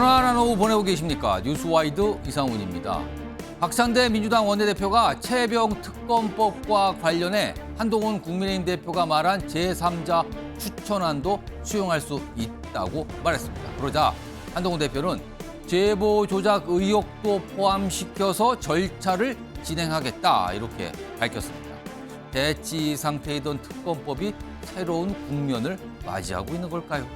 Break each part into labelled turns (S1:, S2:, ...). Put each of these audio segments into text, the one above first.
S1: 편안한 오후 보내고 계십니까? 뉴스와이드 이상훈입니다. 박상대 민주당 원내대표가 최병 특검법과 관련해 한동훈 국민의힘 대표가 말한 제3자 추천안도 수용할 수 있다고 말했습니다. 그러자 한동훈 대표는 제보 조작 의혹도 포함시켜서 절차를 진행하겠다 이렇게 밝혔습니다. 대치 상태이던 특검법이 새로운 국면을 맞이하고 있는 걸까요?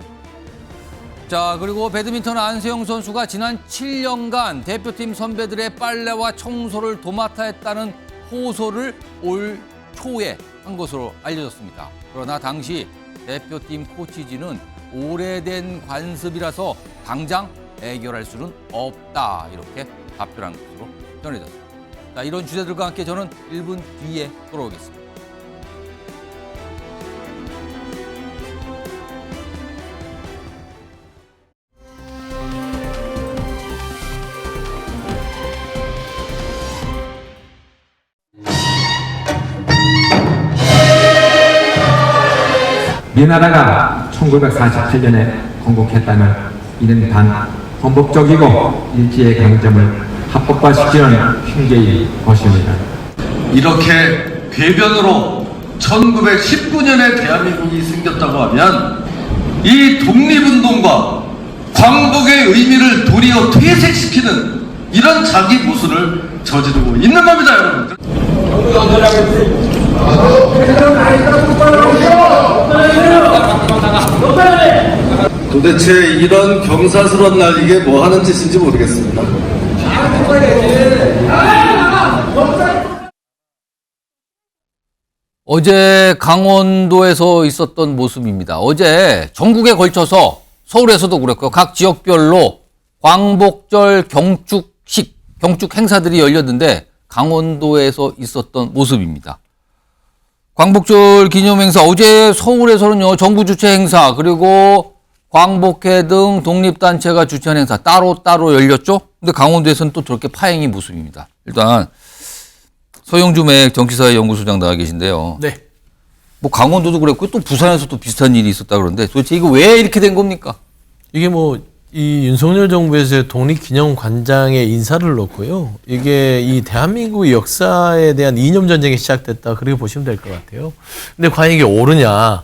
S1: 자, 그리고 배드민턴 안세영 선수가 지난 7년간 대표팀 선배들의 빨래와 청소를 도맡아 했다는 호소를 올 초에 한 것으로 알려졌습니다. 그러나 당시 대표팀 코치진은 오래된 관습이라서 당장 해결할 수는 없다 이렇게 답변한 것으로 전해졌습니다. 자, 이런 주제들과 함께 저는 1분 뒤에 돌아오겠습니다.
S2: 민나라가 1948년에 건국했다는 이는 단 헌법적이고 일제의 강점을 합법화시키는 핑계일 것입니다.
S3: 이렇게 궤변으로 1919년에 대한민국이 생겼다고 하면 이 독립운동과 광복의 의미를 도리어 퇴색시키는 이런 자기 모순을 저지르고 있는 겁니다, 여러분들. 도대체 이런 경사스러운 날 이게 뭐 하는 짓인지 모르겠습니다.
S1: 어제 강원도에서 있었던 모습입니다. 어제 전국에 걸쳐서 서울에서도 그랬고요. 각 지역별로 광복절 경축 행사들이 열렸는데 강원도에서 있었던 모습입니다. 광복절 기념행사, 어제 서울에서는요, 정부 주최 행사, 그리고 광복회 등 독립단체가 주최한 행사 따로따로 열렸죠? 근데 강원도에서는 또 저렇게 파행이 모습입니다. 일단, 서영주 맹 정치사회연구소장 나와 계신데요.
S4: 네.
S1: 뭐 강원도도 그랬고 또 부산에서 또 비슷한 일이 있었다 그러는데 도대체 이거 왜 이렇게 된 겁니까?
S4: 이게 뭐, 이 윤석열 정부에서의 독립기념관장의 인사를 놓고요. 이게 이 대한민국의 역사에 대한 이념 전쟁이 시작됐다. 그렇게 보시면 될 것 같아요. 근데 과연 이게 옳으냐.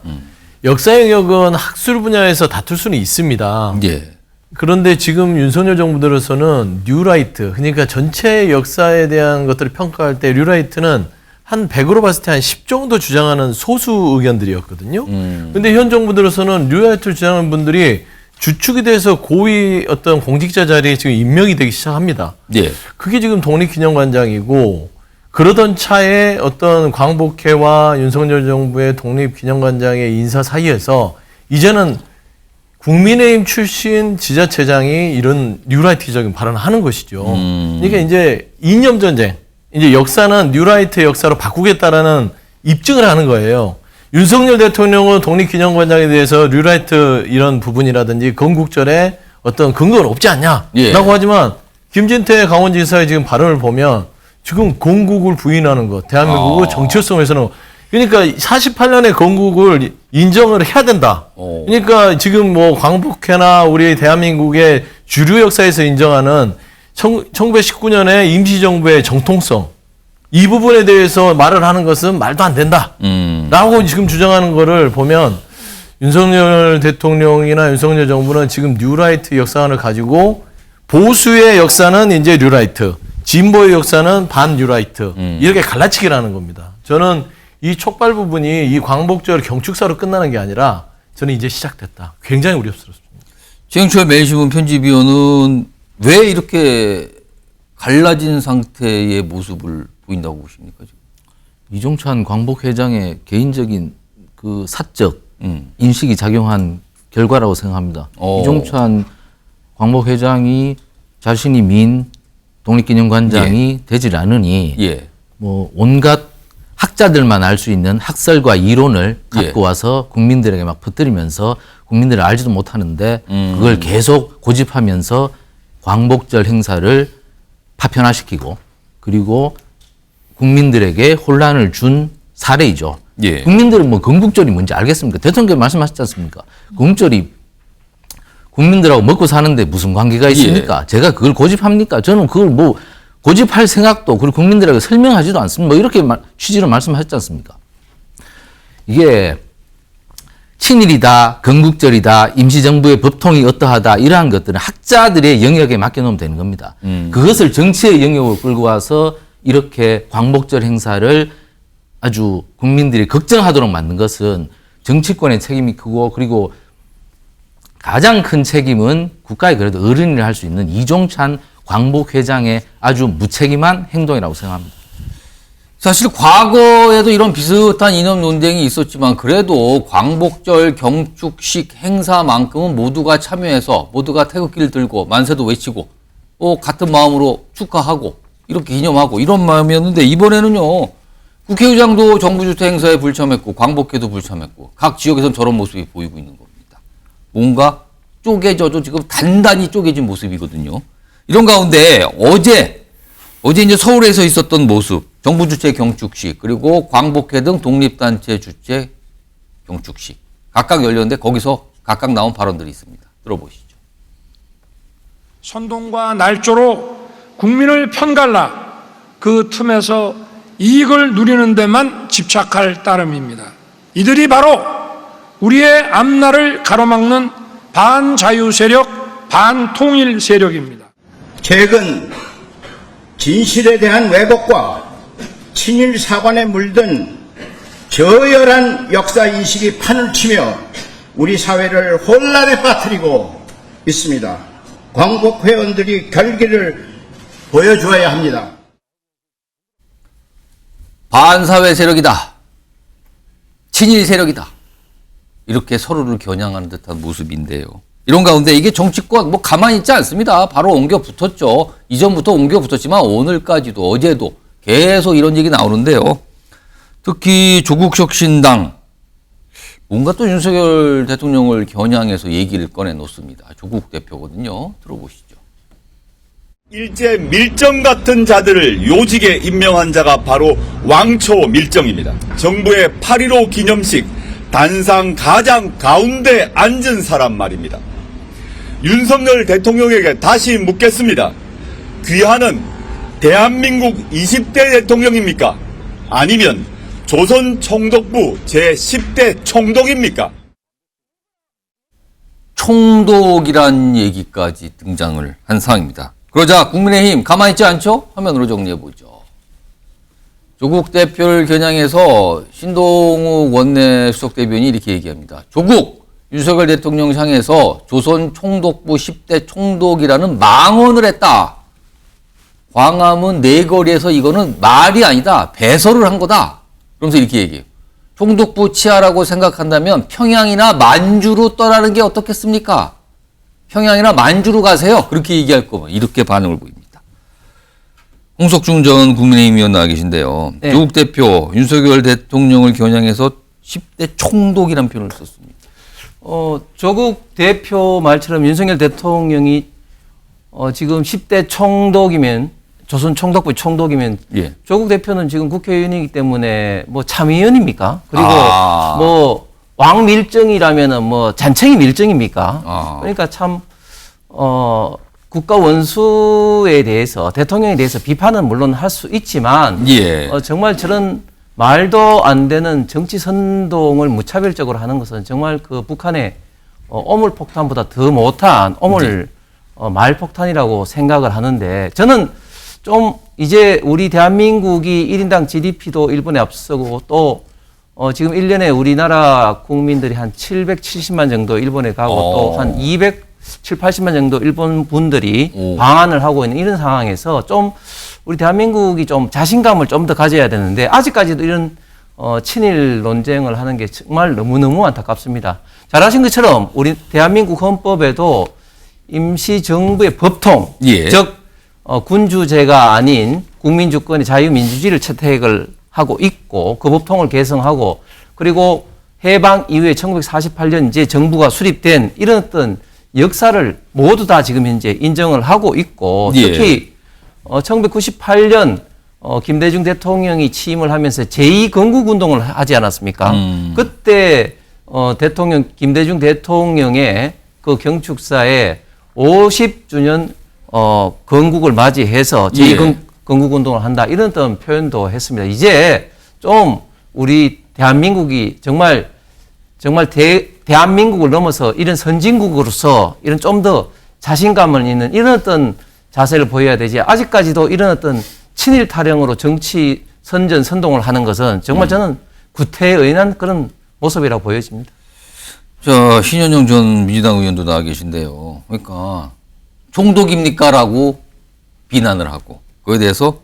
S4: 역사 영역은 학술 분야에서 다툴 수는 있습니다.
S1: 예.
S4: 그런데 지금 윤석열 정부 들어서는 뉴라이트, 그러니까 전체 역사에 대한 것들을 평가할 때 뉴라이트는 한 100으로 봤을 때 한 10 정도 주장하는 소수 의견들이었거든요. 근데 현 정부 들어서는 뉴라이트를 주장하는 분들이 주축이 돼서 고위 어떤 공직자 자리에 지금 임명이 되기 시작합니다.
S1: 예.
S4: 그게 지금 독립기념관장이고, 그러던 차에 어떤 광복회와 윤석열 정부의 독립기념관장의 인사 사이에서 이제는 국민의힘 출신 지자체장이 이런 뉴라이트적인 발언을 하는 것이죠. 그러니까 이제 이념전쟁, 이제 역사는 뉴라이트 역사로 바꾸겠다라는 입증을 하는 거예요. 윤석열 대통령은 독립기념관장에 대해서 뉴라이트 이런 부분이라든지 건국절에 어떤 근거는 없지 않냐라고
S1: 예.
S4: 하지만 김진태 강원지사의 지금 발언을 보면 지금 건국을 부인하는 것, 대한민국의 정체성에서는 그러니까 48년의 건국을 인정을 해야 된다. 그러니까 지금 뭐 광복회나 우리 대한민국의 주류 역사에서 인정하는 1919년의 임시정부의 정통성, 이 부분에 대해서 말을 하는 것은 말도 안 된다. 라고 지금 주장하는 거를 보면 윤석열 대통령이나 윤석열 정부는 지금 뉴라이트 역사관을 가지고 보수의 역사는 이제 뉴라이트, 진보의 역사는 반 뉴라이트, 이렇게 갈라치기라는 겁니다. 저는 이 촉발 부분이 이 광복절 경축사로 끝나는 게 아니라 저는 이제 시작됐다. 굉장히 우려스럽습니다.
S1: 최영철 매일신문 편집위원은 왜 이렇게 갈라진 상태의 모습을 보인다고 보십니까? 지금?
S5: 이종찬 광복회장의 개인적인 그 사적 인식이 작용한 결과라고 생각합니다. 이종찬 광복회장이 자신이 민 독립기념관장이 되질 않으니 뭐 온갖 학자들만 알 수 있는 학설과 이론을 갖고 와서 국민들에게 막 퍼뜨리면서 국민들을 알지도 못하는데 그걸 계속 고집하면서 광복절 행사를 파편화시키고 그리고 국민들에게 혼란을 준 사례이죠. 국민들은 뭐 건국절이 뭔지 알겠습니까? 대통령 말씀하셨지 않습니까? 건국절이 국민들하고 먹고 사는데 무슨 관계가 있습니까? 제가 그걸 고집합니까? 저는 그걸 뭐 고집할 생각도 그리고 국민들에게 설명하지도 않습니다. 뭐 이렇게 취지로 말씀하셨지 않습니까? 이게 친일이다, 건국절이다, 임시정부의 법통이 어떠하다 이러한 것들은 학자들의 영역에 맡겨놓으면 되는 겁니다. 그것을 정치의 영역으로 끌고 와서 이렇게 광복절 행사를 아주 국민들이 걱정하도록 만든 것은 정치권의 책임이 크고 그리고 가장 큰 책임은 국가의 그래도 어른이라 할 수 있는 이종찬 광복회장의 아주 무책임한 행동이라고 생각합니다.
S1: 사실 과거에도 이런 비슷한 이념 논쟁이 있었지만 그래도 광복절 경축식 행사만큼은 모두가 참여해서 모두가 태극기를 들고 만세도 외치고 같은 마음으로 축하하고 이렇게 기념하고 이런 마음이었는데 이번에는요. 국회의장도 정부주택 행사에 불참했고 광복회도 불참했고 각 지역에서는 저런 모습이 보이고 있는 겁니다. 뭔가 쪼개져도 지금 단단히 쪼개진 모습이거든요. 이런 가운데 어제 이제 서울에서 있었던 모습 정부 주최 경축식 그리고 광복회 등 독립단체 주최 경축식 각각 열렸는데 거기서 각각 나온 발언들이 있습니다. 들어보시죠.
S6: 선동과 날조로 국민을 편갈라 그 틈에서 이익을 누리는 데만 집착할 따름입니다. 이들이 바로 우리의 앞날을 가로막는 반자유 세력, 반통일 세력입니다.
S7: 최근 진실에 대한 왜곡과 친일 사관에 물든 저열한 역사 인식이 판을 치며 우리 사회를 혼란에 빠뜨리고 있습니다. 광복 회원들이 결기를 보여주어야 합니다.
S1: 반사회 세력이다. 친일 세력이다. 이렇게 서로를 겨냥하는 듯한 모습인데요. 이런 가운데 이게 정치권 가만히 있지 않습니다. 바로 옮겨 붙었죠. 이전부터 옮겨 붙었지만 오늘까지도 어제도 계속 이런 얘기 나오는데요. 특히 조국혁신당 뭔가 또 윤석열 대통령을 겨냥해서 얘기를 꺼내놓습니다. 조국 대표거든요. 들어보시죠.
S8: 일제 밀정 같은 자들을 요직에 임명한 자가 바로 왕초 밀정입니다. 정부의 8.15 기념식 단상 가장 가운데 앉은 사람 말입니다. 윤석열 대통령에게 다시 묻겠습니다. 귀하는 대한민국 20대 대통령입니까? 아니면 조선 총독부 제10대 총독입니까?
S1: 총독이란 얘기까지 등장을 한 상황입니다. 그러자 국민의힘 가만히 있지 않죠? 화면으로 정리해보죠. 조국 대표를 겨냥해서 신동욱 원내수석 대변인이 이렇게 얘기합니다. 조국, 윤석열 대통령 향해서 조선 총독부 10대 총독이라는 망언을 했다. 광화문 내거리에서 이거는 말이 아니다. 배설을 한 거다. 그러면서 이렇게 얘기해요. 총독부 치하라고 생각한다면 평양이나 만주로 떠나는 게 어떻겠습니까? 평양이나 만주로 가세요. 그렇게 얘기할 거면 이렇게 반응을 보입니다. 홍석중 전 국민의힘 의원 나와 계신데요.
S9: 네.
S1: 조국 대표 윤석열 대통령을 겨냥해서 10대 총독이라는 표현을 썼습니다.
S9: 조국 대표 말처럼 윤석열 대통령이 지금 10대 총독이면 조선 총독부 총독이면
S1: 예.
S9: 조국 대표는 지금 국회의원이기 때문에 뭐 참의원입니까? 그리고 뭐 왕밀정이라면은 뭐 잔챙이 밀정입니까? 그러니까 참 국가 원수에 대해서 대통령에 대해서 비판은 물론 할 수 있지만
S1: 예.
S9: 정말 저런 말도 안 되는 정치 선동을 무차별적으로 하는 것은 정말 그 북한의 오물폭탄보다 더 못한 말폭탄이라고 생각을 하는데 저는 좀 이제 우리 대한민국이 1인당 GDP도 일본에 앞서고 또 지금 1년에 우리나라 국민들이 한 770만 정도 일본에 가고 또 한 270~80만 정도 일본 분들이 방한을 하고 있는 이런 상황에서 좀 우리 대한민국이 좀 자신감을 좀 더 가져야 되는데 아직까지도 이런 친일 논쟁을 하는 게 정말 너무너무 안타깝습니다. 잘하신 것처럼 우리 대한민국 헌법에도 임시정부의 법통,
S1: 예.
S9: 즉 군주제가 아닌 국민주권의 자유민주주의를 채택을 하고 있고 그 법통을 개성하고 그리고 해방 이후에 1948년 이제 정부가 수립된 이런 어떤 역사를 모두 다 지금 현재 인정을 하고 있고 특히 1998년 김대중 대통령이 취임을 하면서 제2건국운동을 하지 않았습니까? 그때 김대중 대통령의 그 경축사에 50주년 건국을 맞이해서 건국운동을 한다 이런 어떤 표현도 했습니다. 이제 좀 우리 대한민국이 정말 대한민국을 넘어서 이런 선진국으로서 이런 좀 더 자신감을 있는 이런 어떤 자세를 보여야 되지. 아직까지도 이런 어떤 친일 타령으로 정치 선전을 하는 것은 정말 저는 구태에 의한 그런 모습이라고 보여집니다.
S1: 신현영 전 민주당 의원도 나와 계신데요. 그러니까 총독입니까라고 비난을 하고 그에 대해서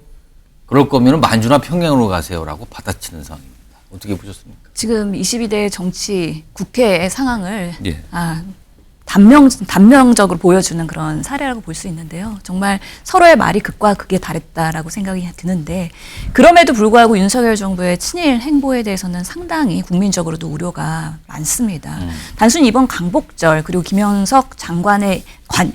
S1: 그럴 거면 만주나 평양으로 가세요라고 받아치는 상황입니다. 어떻게 보셨습니까?
S10: 지금 22대 정치 국회의 상황을
S1: 예.
S10: 단명적으로 보여주는 그런 사례라고 볼 수 있는데요. 정말 서로의 말이 극과 극에 달했다라고 생각이 드는데 그럼에도 불구하고 윤석열 정부의 친일 행보에 대해서는 상당히 국민적으로도 우려가 많습니다. 단순히 이번 강복절 그리고 김영석 장관의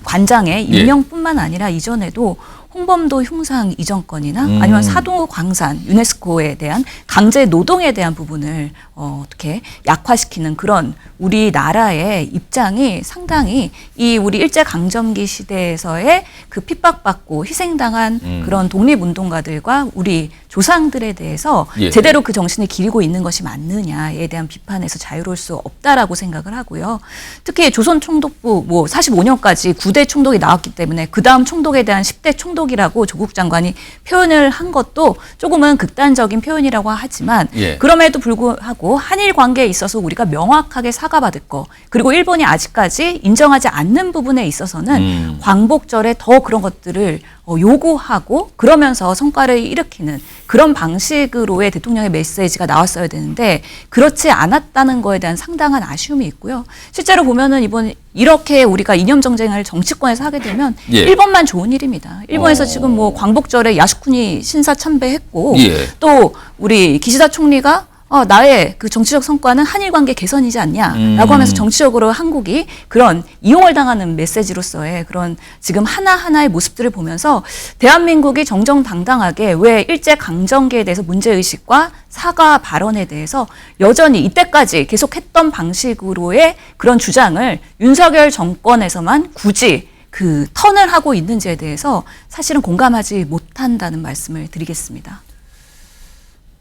S10: 관장의 임명뿐만 아니라 이전에도 홍범도 흉상 이전 건이나 아니면 사도 광산 유네스코에 대한 강제 노동에 대한 부분을 어떻게 약화시키는 그런 우리나라의 입장이 상당히 이 우리 일제강점기 시대에서의 그 핍박받고 희생당한 그런 독립운동가들과 우리 조상들에 대해서 제대로 그 정신을 기리고 있는 것이 맞느냐에 대한 비판에서 자유로울 수 없다라고 생각을 하고요. 특히 조선 총독부 45년까지 9대 총독이 나왔기 때문에 그 다음 총독에 대한 10대 총독이라고 조국 장관이 표현을 한 것도 조금은 극단적인 표현이라고 하지만 그럼에도 불구하고 한일 관계에 있어서 우리가 명확하게 사과받을 거 그리고 일본이 아직까지 인정하지 않는 부분에 있어서는 광복절에 더 그런 것들을 요구하고 그러면서 성과를 일으키는 그런 방식으로의 대통령의 메시지가 나왔어야 되는데 그렇지 않았다는 거에 대한 상당한 아쉬움이 있고요. 실제로 보면은 이번 이렇게 우리가 이념 정쟁을 정치권에서 하게 되면 일본만 좋은 일입니다. 일본에서 지금 광복절에 야스쿠니 신사 참배했고 또 우리 기시다 총리가 나의 그 정치적 성과는 한일 관계 개선이지 않냐라고 하면서 정치적으로 한국이 그런 이용을 당하는 메시지로서의 그런 지금 하나하나의 모습들을 보면서 대한민국이 정정당당하게 왜 일제강점기에 대해서 문제의식과 사과 발언에 대해서 여전히 이때까지 계속했던 방식으로의 그런 주장을 윤석열 정권에서만 굳이 그 턴을 하고 있는지에 대해서 사실은 공감하지 못한다는 말씀을 드리겠습니다.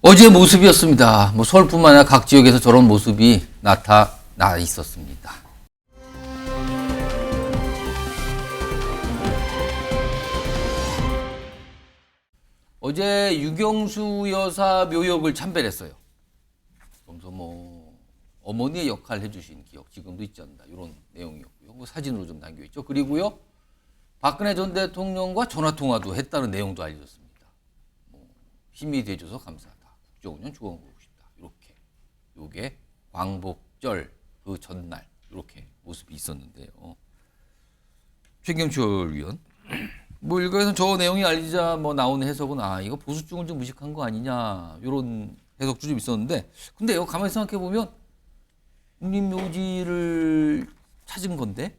S1: 어제 모습이었습니다. 서울뿐만 아니라 각 지역에서 저런 모습이 나타나 있었습니다. 어제 유경수 여사 묘역을 참배했어요. 그러면서 어머니의 역할을 해주신 기억 지금도 있지 않나 이런 내용이었고요. 사진으로 좀 남겨있죠. 그리고요 박근혜 전 대통령과 전화통화도 했다는 내용도 알려졌습니다. 힘이 돼줘서 감사하다. 국정운영 주관하고 싶다. 이렇게 요게 광복절 그 전날 이렇게 모습이 있었는데요. 최경철 위원 일각에서는 저 내용이 알리자 나오는 해석은 이거 보수층을 좀 무식한 거 아니냐 이런 해석도 좀 있었는데 근데요 가만히 생각해 보면 국립묘지를 찾은 건데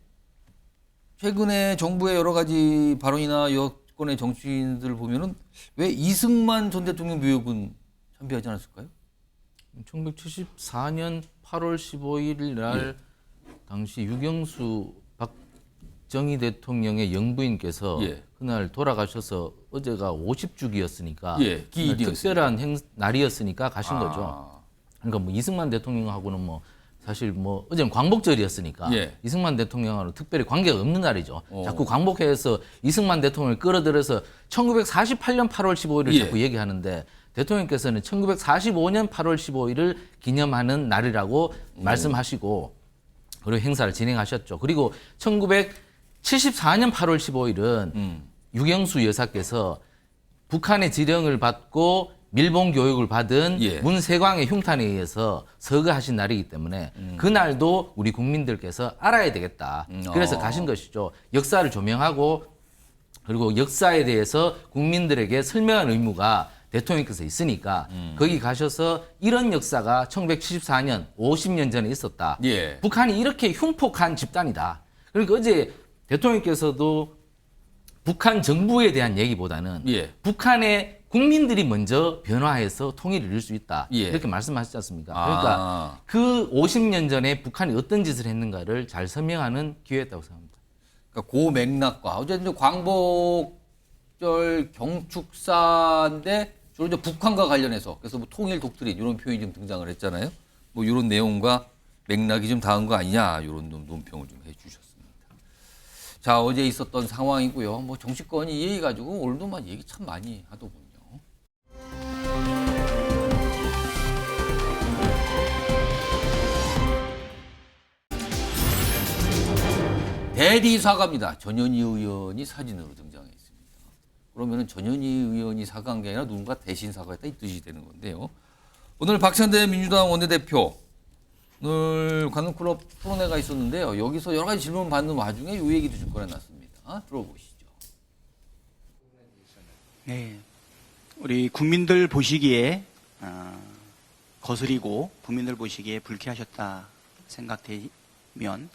S1: 최근에 정부의 여러 가지 발언이나 여권의 정치인들 보면은 왜 이승만 전 대통령 묘역은 참배하지 않았을까요?
S5: 1974년 8월 15일 날 당시 유경수 박정희 대통령의 영부인께서 그날 돌아가셔서 어제가 50주기였으니까 특별한 날이었으니까 가신 거죠. 그러니까 이승만 대통령하고는 사실 어제는 광복절이었으니까 이승만 대통령하고 특별히 관계가 없는 날이죠. 자꾸 광복해서 이승만 대통령을 끌어들여서 1948년 8월 15일을 자꾸 얘기하는데 대통령께서는 1945년 8월 15일을 기념하는 날이라고 말씀하시고 그리고 행사를 진행하셨죠. 그리고 1974년 8월 15일은 유경수 여사께서 북한의 지령을 받고 밀봉 교육을 받은 문세광의 흉탄에 의해서 서거하신 날이기 때문에 그날도 우리 국민들께서 알아야 되겠다. 그래서 가신 것이죠. 역사를 조명하고 그리고 역사에 대해서 국민들에게 설명할 의무가 대통령께서 있으니까 거기 가셔서 이런 역사가 1974년 50년 전에 있었다. 북한이 이렇게 흉폭한 집단이다. 그러니까 어제 대통령께서도 북한 정부에 대한 얘기보다는 북한의 국민들이 먼저 변화해서 통일을 이룰 수 있다.
S1: 예.
S5: 이렇게 말씀하셨지 않습니까?
S1: 아.
S5: 그러니까 그 50년 전에 북한이 어떤 짓을 했는가를 잘 설명하는 기회였다고 생각합니다.
S1: 그러니까 그 맥락과 어쨌든 광복절 경축사인데 주로 이제 북한과 관련해서 그래서 뭐 통일 독트린 이런 표현이 좀 등장을 했잖아요. 뭐 이런 내용과 맥락이 좀 닿은 거 아니냐 이런 논평을 좀 해주셨습니다. 자, 어제 있었던 상황이고요. 뭐 정치권이 이 얘기 가지고 오늘도 막 얘기 참 많이 하더군요. 대리 사과입니다. 전현희 의원이 사진으로 등장했습니다. 그러면은 전현희 의원이 사과한 게 아니라 누군가 대신 사과했다 이 뜻이 되는 건데요. 오늘 박찬대 민주당 원내대표 오늘 관훈클럽 토론회가 있었는데요. 여기서 여러 가지 질문 받는 와중에 이 얘기도 좀 꺼내놨습니다. 들어보시죠.
S11: 네, 우리 국민들 보시기에 거스리고 국민들 보시기에 불쾌하셨다 생각되면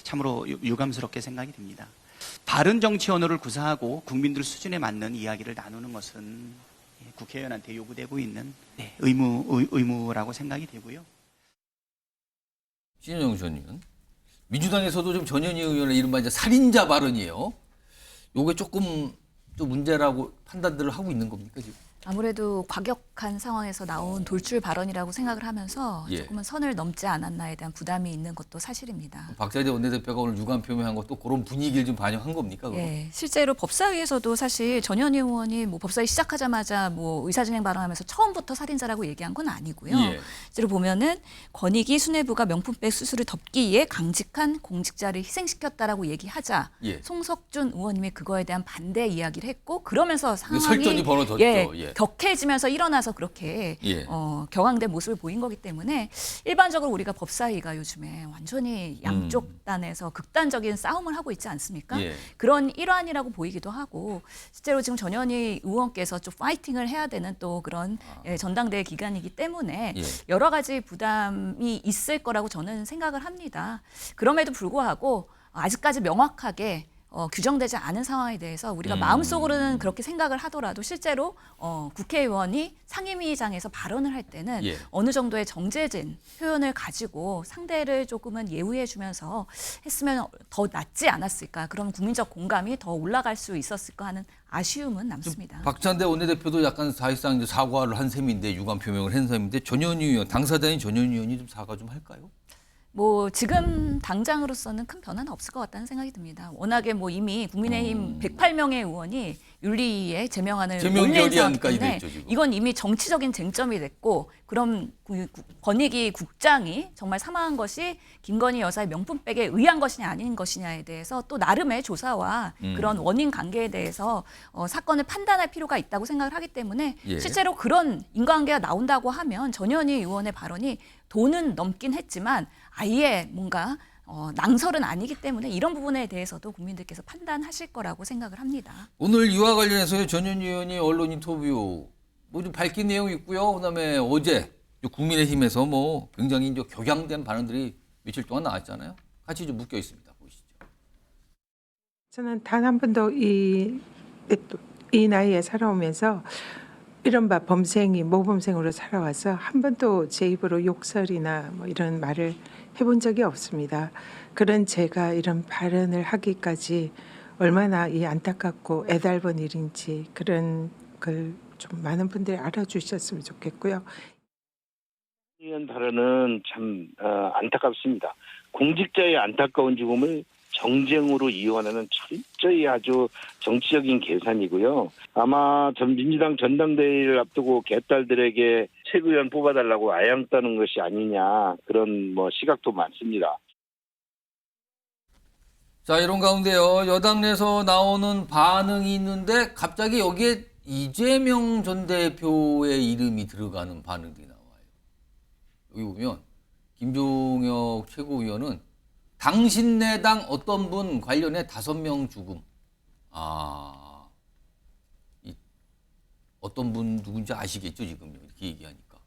S11: 참으로 유감스럽게 생각이 됩니다. 바른 정치 언어를 구사하고 국민들 수준에 맞는 이야기를 나누는 것은 국회의원한테 요구되고 있는 의무라고 생각이 되고요.
S1: 신현영 의원님은 민주당에서도 좀 전현희 의원의 이른바 이제 살인자 발언이에요. 요게 조금 또 문제라고 판단들을 하고 있는 겁니까 지금?
S10: 아무래도 과격한 상황에서 나온 돌출 발언이라고 생각을 하면서
S1: 예.
S10: 조금은 선을 넘지 않았나에 대한 부담이 있는 것도 사실입니다.
S1: 박찬대 원내대표가 오늘 유감 표명한 것도 그런 분위기를 좀 반영한 겁니까? 그럼?
S10: 예, 실제로 법사위에서도 사실 전현희 의원이 뭐 법사위 시작하자마자 뭐 의사진행 발언하면서 처음부터 살인자라고 얘기한 건 아니고요.
S1: 예.
S10: 실제로 보면은 권익위 수뇌부가 명품백 수수를 덮기 위해 강직한 공직자를 희생시켰다라고 얘기하자
S1: 예.
S10: 송석준 의원님이 그거에 대한 반대 이야기를 했고 그러면서 상황이
S1: 설전이 벌어졌죠. 예.
S10: 격해지면서 일어나서 그렇게
S1: 예.
S10: 격앙된 모습을 보인 거기 때문에 일반적으로 우리가 법사위가 요즘에 완전히 양쪽 단에서 극단적인 싸움을 하고 있지 않습니까?
S1: 예.
S10: 그런 일환이라고 보이기도 하고 실제로 지금 전현희 의원께서 좀 파이팅을 해야 되는 또 그런 전당대회 기간이기 때문에
S1: 예.
S10: 여러 가지 부담이 있을 거라고 저는 생각을 합니다. 그럼에도 불구하고 아직까지 명확하게 규정되지 않은 상황에 대해서 우리가 마음속으로는 그렇게 생각을 하더라도 실제로 국회의원이 상임위장에서 발언을 할 때는
S1: 예.
S10: 어느 정도의 정제진 표현을 가지고 상대를 조금은 예우해 주면서 했으면 더 낫지 않았을까. 그럼 국민적 공감이 더 올라갈 수 있었을까 하는 아쉬움은 남습니다.
S1: 박찬대 원내대표도 약간 사실상 이제 사과를 한 셈인데 유감 표명을 한 셈인데 전현희 의원 당사자인 전현희 의원이 좀 사과 좀 할까요?
S10: 뭐 지금 당장으로서는 큰 변화는 없을 것 같다는 생각이 듭니다. 워낙에 뭐 이미 국민의힘 108명의 의원이 윤리위에 제명안을 올린 상황이기 때문에
S1: 됐죠, 지금.
S10: 이건 이미 정치적인 쟁점이 됐고 그럼 권익위 국장이 정말 사망한 것이 김건희 여사의 명품백에 의한 것이냐 아닌 것이냐에 대해서 또 나름의 조사와 그런 원인 관계에 대해서 사건을 판단할 필요가 있다고 생각을 하기 때문에
S1: 예.
S10: 실제로 그런 인과관계가 나온다고 하면 전현희 의원의 발언이 도는 넘긴 했지만 아예 뭔가 낭설은 아니기 때문에 이런 부분에 대해서도 국민들께서 판단하실 거라고 생각을 합니다.
S1: 오늘 이와 관련해서 전현희 의원이 언론 인터뷰 뭐 좀 밝힌 내용이 있고요. 그다음에 어제 국민의힘에서 뭐 굉장히 이제 격양된 발언들이 며칠 동안 나왔잖아요. 같이 좀 묶여 있습니다. 보시죠.
S12: 저는 단 한 번도 이 나이에 살아오면서 이른바 범생이 모범생으로 살아와서 한 번도 제 입으로 욕설이나 뭐 이런 말을 해본 적이 없습니다. 그런 제가 이런 발언을 하기까지 얼마나 이 안타깝고 애달픈 일인지 그런 걸 좀 많은 분들이 알아주셨으면 좋겠고요.
S13: 의원 발언은 참 안타깝습니다. 공직자의 안타까운 죽음을 정쟁으로 이용하는 철저히 아주 정치적인 계산이고요. 아마 민주당 전당대회를 앞두고 개딸들에게 최고위원 뽑아달라고 아양 떠는 것이 아니냐 그런 시각도 많습니다.
S1: 자, 이런 가운데요. 여당 내에서 나오는 반응이 있는데 갑자기 여기에 이재명 전 대표의 이름이 들어가는 반응들이 나와요. 여기 보면 김종혁 최고위원은 당신네 당 어떤 분 관련해 5명 죽음. 어떤 분 누군지 아시겠죠, 지금 이렇게 얘기하니까.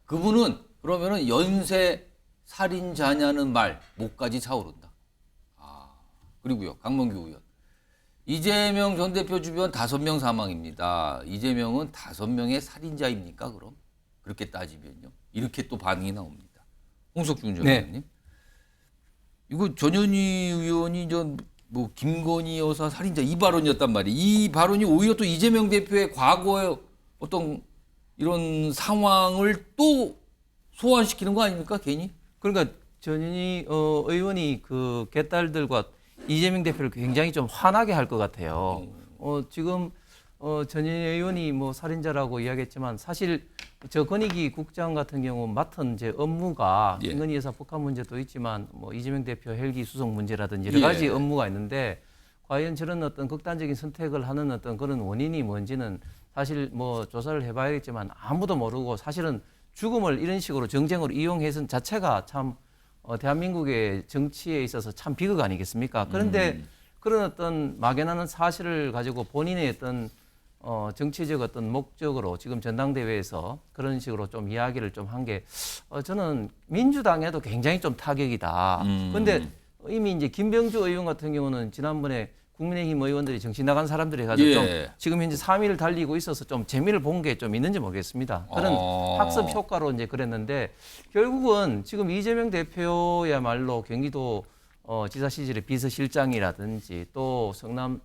S1: 그분은 그러면은 연쇄 살인자냐는 말 목까지 차오른다. 그리고요, 강명규 의원. 이재명 전 대표 주변 5명 사망입니다. 이재명은 5명의 살인자입니까, 그럼? 그렇게 따지면요. 이렇게 또 반응이 나옵니다. 홍석준 전 의원님. 이거 전현희 의원이 뭐 김건희 여사 살인자 이 발언이었단 말이에요. 이 발언이 오히려 또 이재명 대표의 과거의 어떤 이런 상황을 또 소환시키는 거 아닙니까, 괜히?
S9: 그러니까 전현희 의원이 그 개딸들과 이재명 대표를 굉장히 좀 화나게 할 것 같아요. 지금 전현희 의원이 뭐 살인자라고 이야기했지만 사실 저 권익위 국장 같은 경우 맡은 이제 업무가 김건희 여사 북한 문제도 있지만 뭐 이재명 대표 헬기 수송 문제라든지 여러 가지 업무가 있는데 과연 저런 어떤 극단적인 선택을 하는 어떤 그런 원인이 뭔지는 사실 뭐 조사를 해봐야겠지만 아무도 모르고 사실은 죽음을 이런 식으로 정쟁으로 이용해서 자체가 참 대한민국의 정치에 있어서 참 비극 아니겠습니까? 그런데 그런 어떤 막연한 사실을 가지고 본인의 어떤 정치적 어떤 목적으로 지금 전당대회에서 그런 식으로 좀 이야기를 좀 한 게 저는 민주당에도 굉장히 좀 타격이다. 그런데 이미 이제 김병주 의원 같은 경우는 지난번에 국민의힘 의원들이 정치 나간 사람들이 가지고 좀 지금 현재 3위를 달리고 있어서 좀 재미를 본 게 좀 있는지 모르겠습니다. 그런 학습 효과로 이제 그랬는데 결국은 지금 이재명 대표야말로 경기도 지사 시절의 비서실장이라든지 또 성남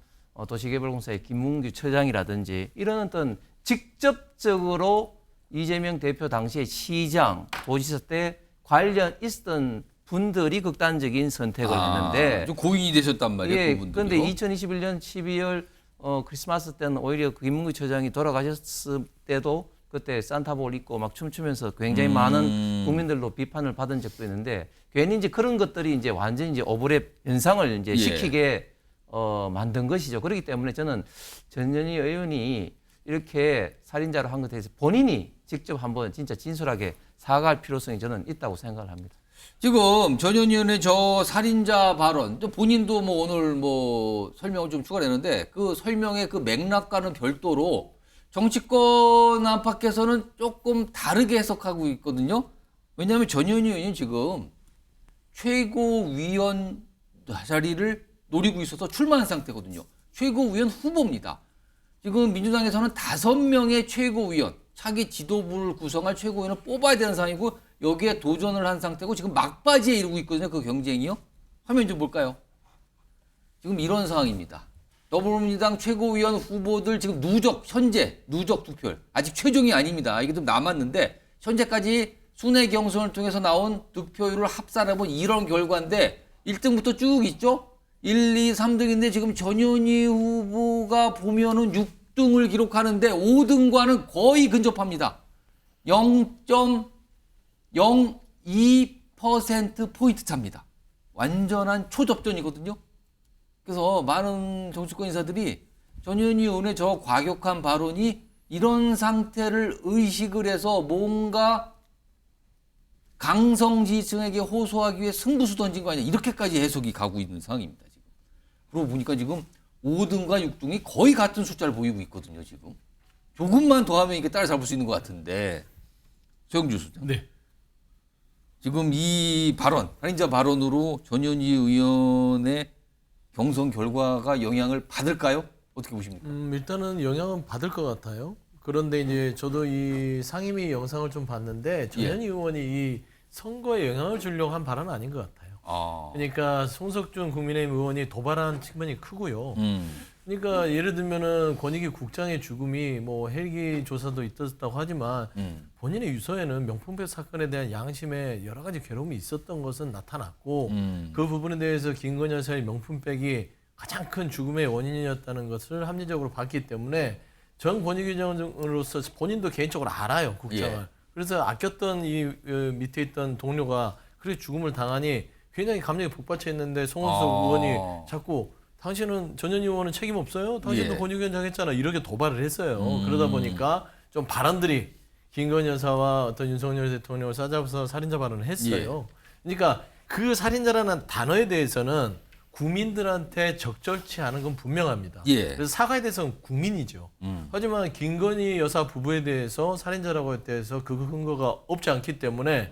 S9: 도시개발공사의 김문규 처장이라든지 이런 어떤 직접적으로 이재명 대표 당시의 시장, 도지사 때 관련 있었던 분들이 극단적인 선택을 했는데
S1: 좀 고인이 되셨단 말이에요.
S9: 그런데 2021년 12월 크리스마스 때는 오히려 김문규 처장이 돌아가셨을 때도 그때 산타볼 입고 막 춤추면서 굉장히 많은 국민들로 비판을 받은 적도 있는데 괜히 이제 그런 것들이 이제 완전히 이제 오버랩 현상을 이제 시키게 만든 것이죠. 그렇기 때문에 저는 전현희 의원이 이렇게 살인자로 한 것에 대해서 본인이 직접 한번 진짜 진솔하게 사과할 필요성이 저는 있다고 생각을 합니다.
S1: 지금 전현희 의원의 저 살인자 발언, 또 본인도 뭐 오늘 뭐 설명을 좀 추가했는데 그 설명의 그 맥락과는 별도로 정치권 안팎에서는 조금 다르게 해석하고 있거든요. 왜냐하면 전현희 의원이 지금 최고위원 자리를 노리고 있어서 출마한 상태거든요. 최고위원 후보입니다. 지금 민주당에서는 5명의 최고위원, 차기 지도부를 구성할 최고위원을 뽑아야 되는 상황이고 여기에 도전을 한 상태고 지금 막바지에 이르고 있거든요. 그 경쟁이요. 화면 좀 볼까요? 지금 이런 상황입니다. 더불어민주당 최고위원 후보들 지금 현재 누적 투표 아직 최종이 아닙니다. 이게 좀 남았는데 현재까지 순회 경선을 통해서 나온 득표율을 합산해본 이런 결과인데 1등부터 쭉 있죠? 1, 2, 3등인데 지금 전현희 후보가 보면은 6등을 기록하는데 5등과는 거의 근접합니다. 0.02% 차입니다. 완전한 초접전이거든요. 그래서 많은 정치권 인사들이 전현희 의원의 저 과격한 발언이 이런 상태를 의식을 해서 뭔가 강성지층에게 호소하기 위해 승부수 던진 거 아니냐 이렇게까지 해석이 가고 있는 상황입니다. 지금. 그러고 보니까 지금 5등과 6등이 거의 같은 숫자를 보이고 있거든요. 지금. 조금만 더 하면 이게 따라잡을 수 있는 것 같은데 최영주 소장.
S4: 네.
S1: 지금 이 발언, 살인자 발언으로 전현희 의원의 경선 결과가 영향을 받을까요? 어떻게 보십니까?
S4: 일단은 영향은 받을 것 같아요. 그런데 이제 저도 이 상임위 영상을 좀 봤는데 전현희 의원이 이 선거에 영향을 주려고 한 발언은 아닌 것 같아요. 그러니까 송석준 국민의힘 의원이 도발한 측면이 크고요. 그러니까 예를 들면은 권익위 국장의 죽음이 뭐 헬기 조사도 있었다고 하지만 본인의 유서에는 명품백 사건에 대한 양심에 여러 가지 괴로움이 있었던 것은 나타났고 그 부분에 대해서 김건희 여사의 명품백이 가장 큰 죽음의 원인이었다는 것을 합리적으로 봤기 때문에 전 권익위원으로서 본인도 개인적으로 알아요, 국장을. 그래서 아꼈던 이 밑에 있던 동료가 그렇게 죽음을 당하니 굉장히 감정이 북받쳐 있는데 송원석 의원이 자꾸 당신은 전현희 의원은 책임 없어요? 당신도 권익위원장 했잖아. 이렇게 도발을 했어요. 그러다 보니까 좀 발언들이 김건희 여사와 어떤 윤석열 대통령을 싸잡아서 살인자 발언을 했어요. 그러니까 그 살인자라는 단어에 대해서는 국민들한테 적절치 않은 건 분명합니다. 그래서 사과에 대해서는 국민이죠. 하지만 김건희 여사 부부에 대해서 살인자라고 해서 그 근거가 없지 않기 때문에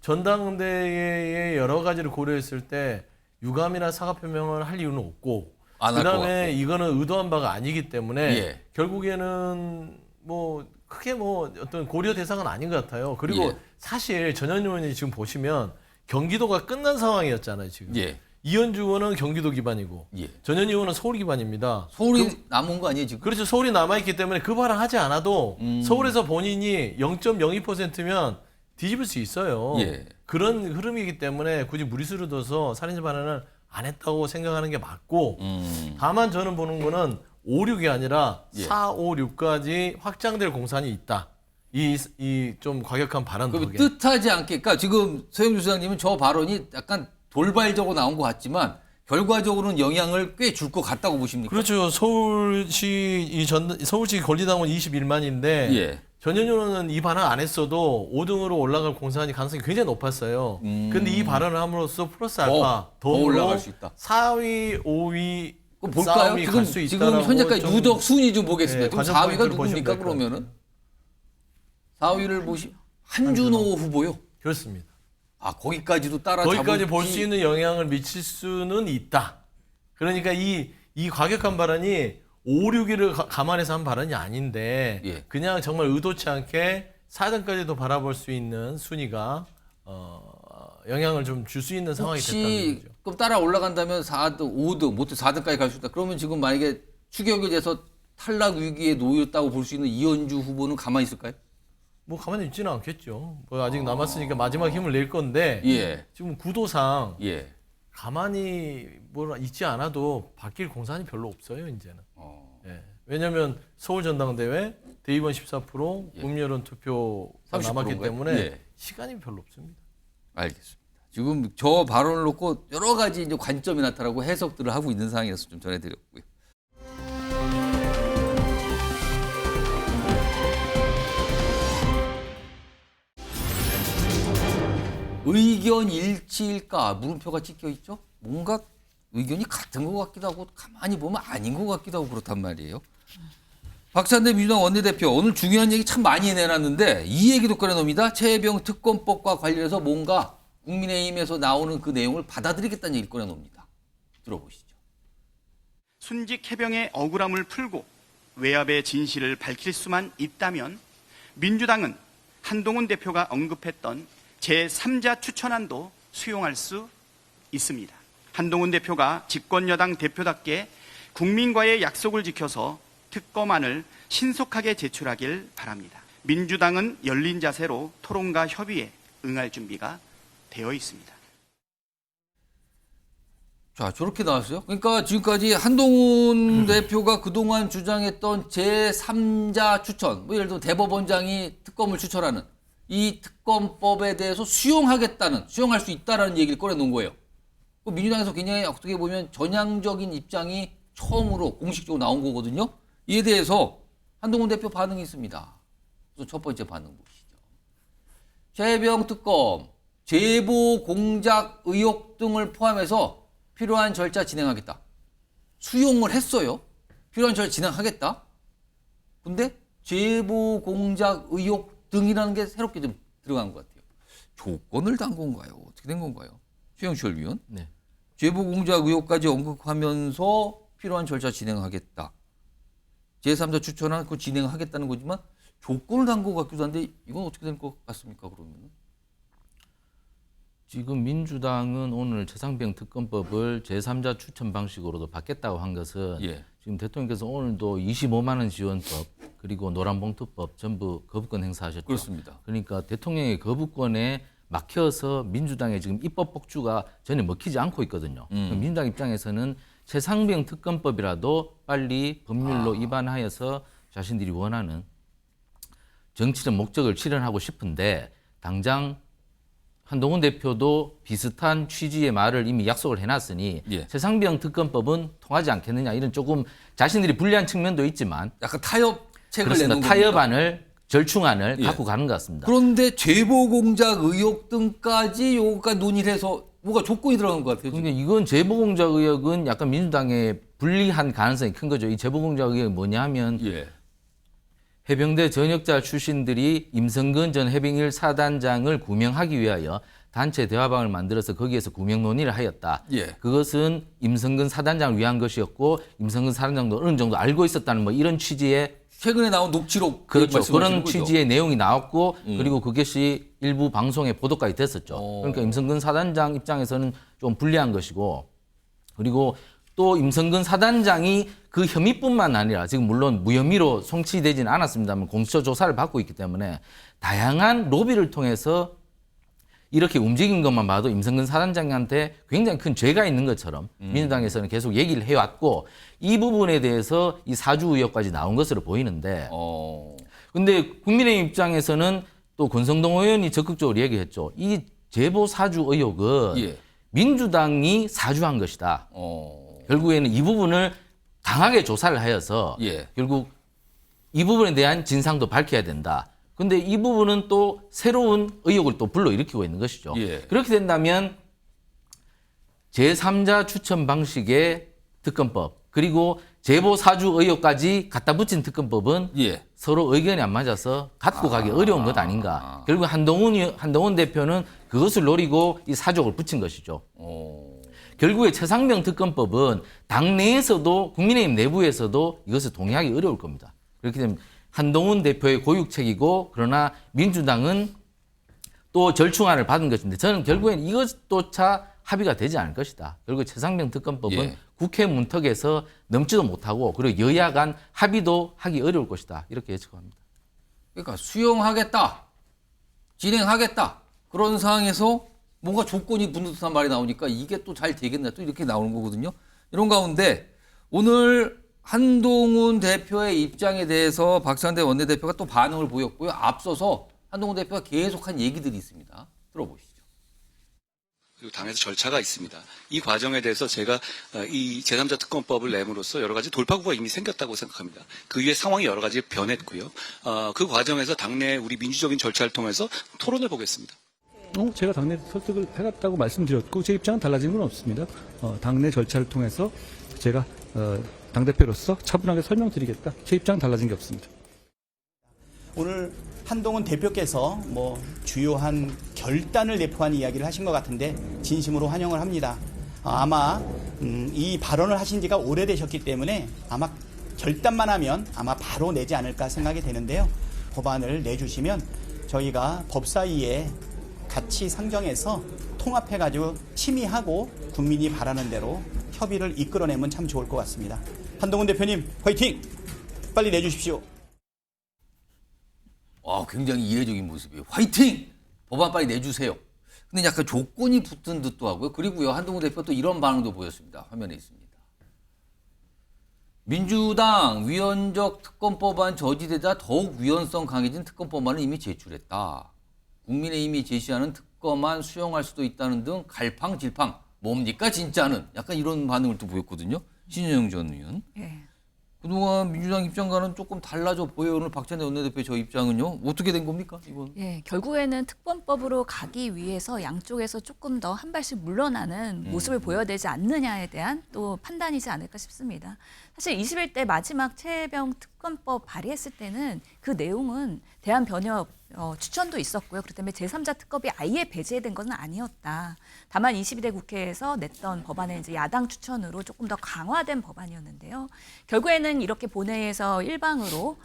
S4: 전당대회의 여러 가지를 고려했을 때 유감이나 사과 표명을 할 이유는 없고
S1: 안 할 것
S4: 그다음에
S1: 같고.
S4: 이거는 의도한 바가 아니기 때문에
S1: 예.
S4: 결국에는 뭐 크게 뭐 어떤 고려 대상은 아닌 것 같아요. 그리고
S1: 예.
S4: 사실 전현 의원이 지금 보시면 경기도가 끝난 상황이었잖아요. 지금
S1: 예.
S4: 이현주 의원은 경기도 기반이고
S1: 예.
S4: 전현 의원은 서울 기반입니다.
S1: 서울이 남은 거 아니에요 지금?
S4: 그렇죠. 서울이 남아있기 때문에 그 발언 하지 않아도 서울에서 본인이 0.02%면 뒤집을 수 있어요.
S1: 예.
S4: 그런 흐름이기 때문에 굳이 무리수를 둬서 살인자 발언을 안 했다고 생각하는 게 맞고 다만 저는 보는 거는 5, 6이 아니라
S1: 예.
S4: 4, 5, 6까지 확장될 공산이 있다. 이 좀 과격한 발언
S1: 그럼
S4: 덕에.
S1: 뜻하지 않게, 그러니까 지금 서영주 수장님은 저 발언이 약간 돌발적으로 나온 것 같지만 결과적으로는 영향을 꽤 줄 것 같다고 보십니까?
S4: 그렇죠. 서울시 권리당원 21만인데
S1: 예.
S4: 전현 의원은 이 발언 안 했어도 5등으로 올라갈 공산이 가능성이 굉장히 높았어요. 근데 이 발언을 함으로써 플러스 알파
S1: 더 올라갈 수 있다.
S4: 4위, 5위
S1: 그럼 볼까요?
S4: 싸움이 갈 수
S1: 지금
S4: 있다라고
S1: 현재까지
S4: 좀,
S1: 누적 순위 좀 보겠습니다.
S4: 예,
S1: 지금
S4: 관전
S1: 4위가
S4: 포인트를
S1: 누굽니까
S4: 보시면 될것
S1: 그러면은? 4위를 보시 한준호 후보요.
S4: 그렇습니다.
S1: 아 거기까지도 따라잡을지.
S4: 거기까지 볼 수 있는 영향을 미칠 수는 있다. 그러니까 이 과격한 발언이 5, 6위를 감안해서 한 발언이 아닌데
S1: 예.
S4: 그냥 정말 의도치 않게 4등까지도 바라볼 수 있는 순위가 영향을 좀 줄 수 있는 상황이 됐다는
S1: 혹시
S4: 거죠.
S1: 그럼 따라 올라간다면 4등, 5등, 못 4등까지 갈 수 있다. 그러면 지금 만약에 추격이 돼서 탈락 위기에 놓였다고 볼 수 있는 이현주 후보는 가만히 있을까요?
S4: 뭐 가만히 있지는 않겠죠. 뭐 아직 남았으니까 마지막 힘을 낼 건데
S1: 예.
S4: 지금 구도상
S1: 예.
S4: 가만히 뭐 있지 않아도 바뀔 공산이 별로 없어요 이제는. 예. 왜냐하면 서울 전당대회 대의원 14%
S1: 예.
S4: 국민여론 투표가
S1: 30%
S4: 남았기
S1: 인가요?
S4: 때문에
S1: 예.
S4: 시간이 별로 없습니다.
S1: 알겠습니다. 지금 저 발언을 놓고 여러 가지 이제 관점이 나타나고 해석들을 하고 있는 상황이라서 좀 전해드렸고요. 의견 일치일까? 물음표가 찍혀 있죠? 뭔가 의견이 같은 것 같기도 하고 가만히 보면 아닌 것 같기도 하고 그렇단 말이에요. 박찬대 민주당 원내대표 오늘 중요한 얘기 참 많이 내놨는데 이 얘기도 꺼내놉니다. 최혜병 특검법과 관련해서 뭔가 국민의힘에서 나오는 그 내용을 받아들이겠다는 얘기를 꺼내놉니다. 들어보시죠.
S11: 순직 해병의 억울함을 풀고 외압의 진실을 밝힐 수만 있다면 민주당은 한동훈 대표가 언급했던 제3자 추천안도 수용할 수 있습니다. 한동훈 대표가 집권여당 대표답게 국민과의 약속을 지켜서 특검안을 신속하게 제출하길 바랍니다. 민주당은 열린 자세로 토론과 협의에 응할 준비가 되어 있습니다.
S1: 자, 저렇게 나왔어요. 그러니까 지금까지 한동훈 대표가 그동안 주장했던 제3자 추천, 뭐 예를 들어 대법원장이 특검을 추천하는 이 특검법에 대해서 수용할 수 있다라는 얘기를 꺼내놓은 거예요. 민주당에서 굉장히 어떻게 보면 전향적인 입장이 처음으로 공식적으로 나온 거거든요. 이에 대해서 한동훈 대표 반응이 있습니다. 그래서 첫 번째 반응 보시죠. 최혜병 특검, 제보 공작 의혹 등을 포함해서 필요한 절차 진행하겠다. 수용을 했어요. 필요한 절차 진행하겠다. 근데 제보 공작 의혹 등이라는 게 새롭게 좀 들어간 것 같아요. 조건을 단 건가요? 어떻게 된 건가요? 최영철 위원.
S4: 네.
S1: 제보 공작 의혹까지 언급하면서 필요한 절차 진행하겠다. 제3자 추천안 그거 진행하겠다는 거지만 조건을 단 것 같기도 한데 이건 어떻게 될 것 같습니까? 그러면
S5: 지금 민주당은 오늘 최상병 특검법을 제3자 추천 방식으로도 받겠다고 한 것은
S1: 예.
S5: 지금 대통령께서 오늘도 25만 원 지원법 그리고 노란봉투법 전부 거부권 행사하셨죠.
S1: 그렇습니다.
S5: 그러니까 대통령의 거부권에 막혀서 민주당의 지금 입법 폭주가 전혀 먹히지 않고 있거든요. 민주당 입장에서는 최상병 특검법이라도 빨리 법률로 입안하여서 자신들이 원하는 정치적 목적을 실현하고 싶은데 당장 한동훈 대표도 비슷한 취지의 말을 이미 약속을 해놨으니
S1: 예.
S5: 최상병 특검법은 통하지 않겠느냐 이런 조금 자신들이 불리한 측면도 있지만
S1: 약간 타협책을
S5: 그렇습니다.
S1: 내놓은
S5: 타협안을 절충안을
S1: 예.
S5: 갖고 가는 것 같습니다.
S1: 그런데 제보 공작 의혹 등까지 요거까지 논의를 해서 뭐가 조건이 들어간 것 같아요.
S5: 그러니까 이건 제보공작 의혹은 약간 민주당에 불리한 가능성이 큰 거죠. 이 제보공작 의혹이 뭐냐 하면
S1: 예.
S5: 해병대 전역자 출신들이 임성근 전 해병 1사단장을 구명하기 위하여 단체 대화방을 만들어서 거기에서 구명 논의를 하였다.
S1: 예.
S5: 그것은 임성근 사단장을 위한 것이었고 임성근 사단장도 어느 정도 알고 있었다는 뭐 이런 취지의
S1: 최근에 나온 녹취록
S5: 그렇죠.
S1: 말씀하시는
S5: 그런
S1: 거죠?
S5: 취지의 내용이 나왔고 그리고 그것이 일부 방송에 보도까지 됐었죠. 그러니까 임성근 사단장 입장에서는 좀 불리한 것이고 그리고 또 임성근 사단장이 그 혐의뿐만 아니라 지금 물론 무혐의로 송치되지는 않았습니다만 공수처 조사를 받고 있기 때문에 다양한 로비를 통해서 이렇게 움직인 것만 봐도 임성근 사단장한테 굉장히 큰 죄가 있는 것처럼 민주당에서는 계속 얘기를 해왔고 이 부분에 대해서 이 사주 의혹까지 나온 것으로 보이는데 근데 국민의힘 입장에서는 또 권성동 의원이 적극적으로 얘기했죠. 이 제보 사주 의혹은
S1: 예.
S5: 민주당이 사주한 것이다. 결국에는 이 부분을 강하게 조사를 하여서
S1: 예.
S5: 결국 이 부분에 대한 진상도 밝혀야 된다. 근데 이 부분은 또 새로운 의혹을 또 불러일으키고 있는 것이죠.
S1: 예.
S5: 그렇게 된다면 제3자 추천 방식의 특검법 그리고 제보 사주 의혹까지 갖다 붙인 특검법은
S1: 예.
S5: 서로 의견이 안 맞아서 갖고 가기 어려운 것 아닌가. 결국 한동훈 대표는 그것을 노리고 이 사족을 붙인 것이죠. 결국에 최상병 특검법은 당내에서도 국민의힘 내부에서도 이것을 동의하기 어려울 겁니다. 그렇기 때문에 한동훈 대표의 고육책이고 그러나 민주당은 또 절충안을 받은 것인데 저는 결국엔 이것조차 합의가 되지 않을 것이다. 결국 최상병 특검법은
S1: 예.
S5: 국회 문턱에서 넘지도 못하고 그리고 여야 간 합의도 하기 어려울 것이다. 이렇게 예측합니다.
S1: 그러니까 수용하겠다, 진행하겠다 그런 상황에서 뭔가 조건이 붙는 듯한 말이 나오니까 이게 또 잘 되겠나 또 이렇게 나오는 거거든요. 이런 가운데 오늘 한동훈 대표의 입장에 대해서 박상대 원내대표가 또 반응을 보였고요. 앞서서 한동훈 대표가 계속한 얘기들이 있습니다. 들어보시죠.
S14: 그리고 당에서 절차가 있습니다. 이 과정에 대해서 제가 이 제3자 특검법을 내므로써 여러 가지 돌파구가 이미 생겼다고 생각합니다. 그 이후에 상황이 여러 가지 변했고요. 그 과정에서 당내 우리 민주적인 절차를 통해서 토론해 보겠습니다.
S15: 제가 당내 설득을 해갔다고 말씀드렸고 제 입장은 달라진 건 없습니다. 당내 절차를 통해서 제가 당대표로서 차분하게 설명드리겠다. 제 입장은 달라진 게 없습니다.
S16: 오늘 한동훈 대표께서 주요한 결단을 내포한 이야기를 하신 것 같은데 진심으로 환영을 합니다. 아마 이 발언을 하신 지가 오래되셨기 때문에 아마 결단만 하면 아마 바로 내지 않을까 생각이 되는데요. 법안을 내주시면 저희가 법사위에 같이 상정해서 통합해가지고 심의하고 국민이 바라는 대로 협의를 이끌어내면 참 좋을 것 같습니다. 한동훈 대표님 화이팅! 빨리 내주십시오.
S1: 굉장히 이례적인 모습이에요. 화이팅! 법안 빨리 내주세요. 근데 약간 조건이 붙은 듯도 하고요. 그리고요, 한동훈 대표 또 이런 반응도 보였습니다. 화면에 있습니다. 민주당 위헌적 특검법안 저지되자 더욱 위헌성 강해진 특검법안을 이미 제출했다. 국민의힘이 제시하는 특검안 수용할 수도 있다는 등 갈팡질팡. 뭡니까 진짜는? 약간 이런 반응을 또 보였거든요. 신윤영 전 의원.
S10: 예.
S1: 그동안 민주당 입장과는 조금 달라져 보여요. 오늘 박찬대 원내대표 저 입장은요. 어떻게 된 겁니까? 이건?
S10: 예, 결국에는 특검법으로 가기 위해서 양쪽에서 조금 더 한 발씩 물러나는 모습을 보여야 되지 않느냐에 대한 또 판단이지 않을까 싶습니다. 사실 21대 마지막 최혜병 특검법 발의했을 때는 그 내용은 대한변협 추천도 있었고요. 그렇기 때문에 제3자 특검이 아예 배제된 것은 아니었다. 다만 22대 국회에서 냈던 법안은 이제 야당 추천으로 조금 더 강화된 법안이었는데요. 결국에는 이렇게 본회의에서 일방으로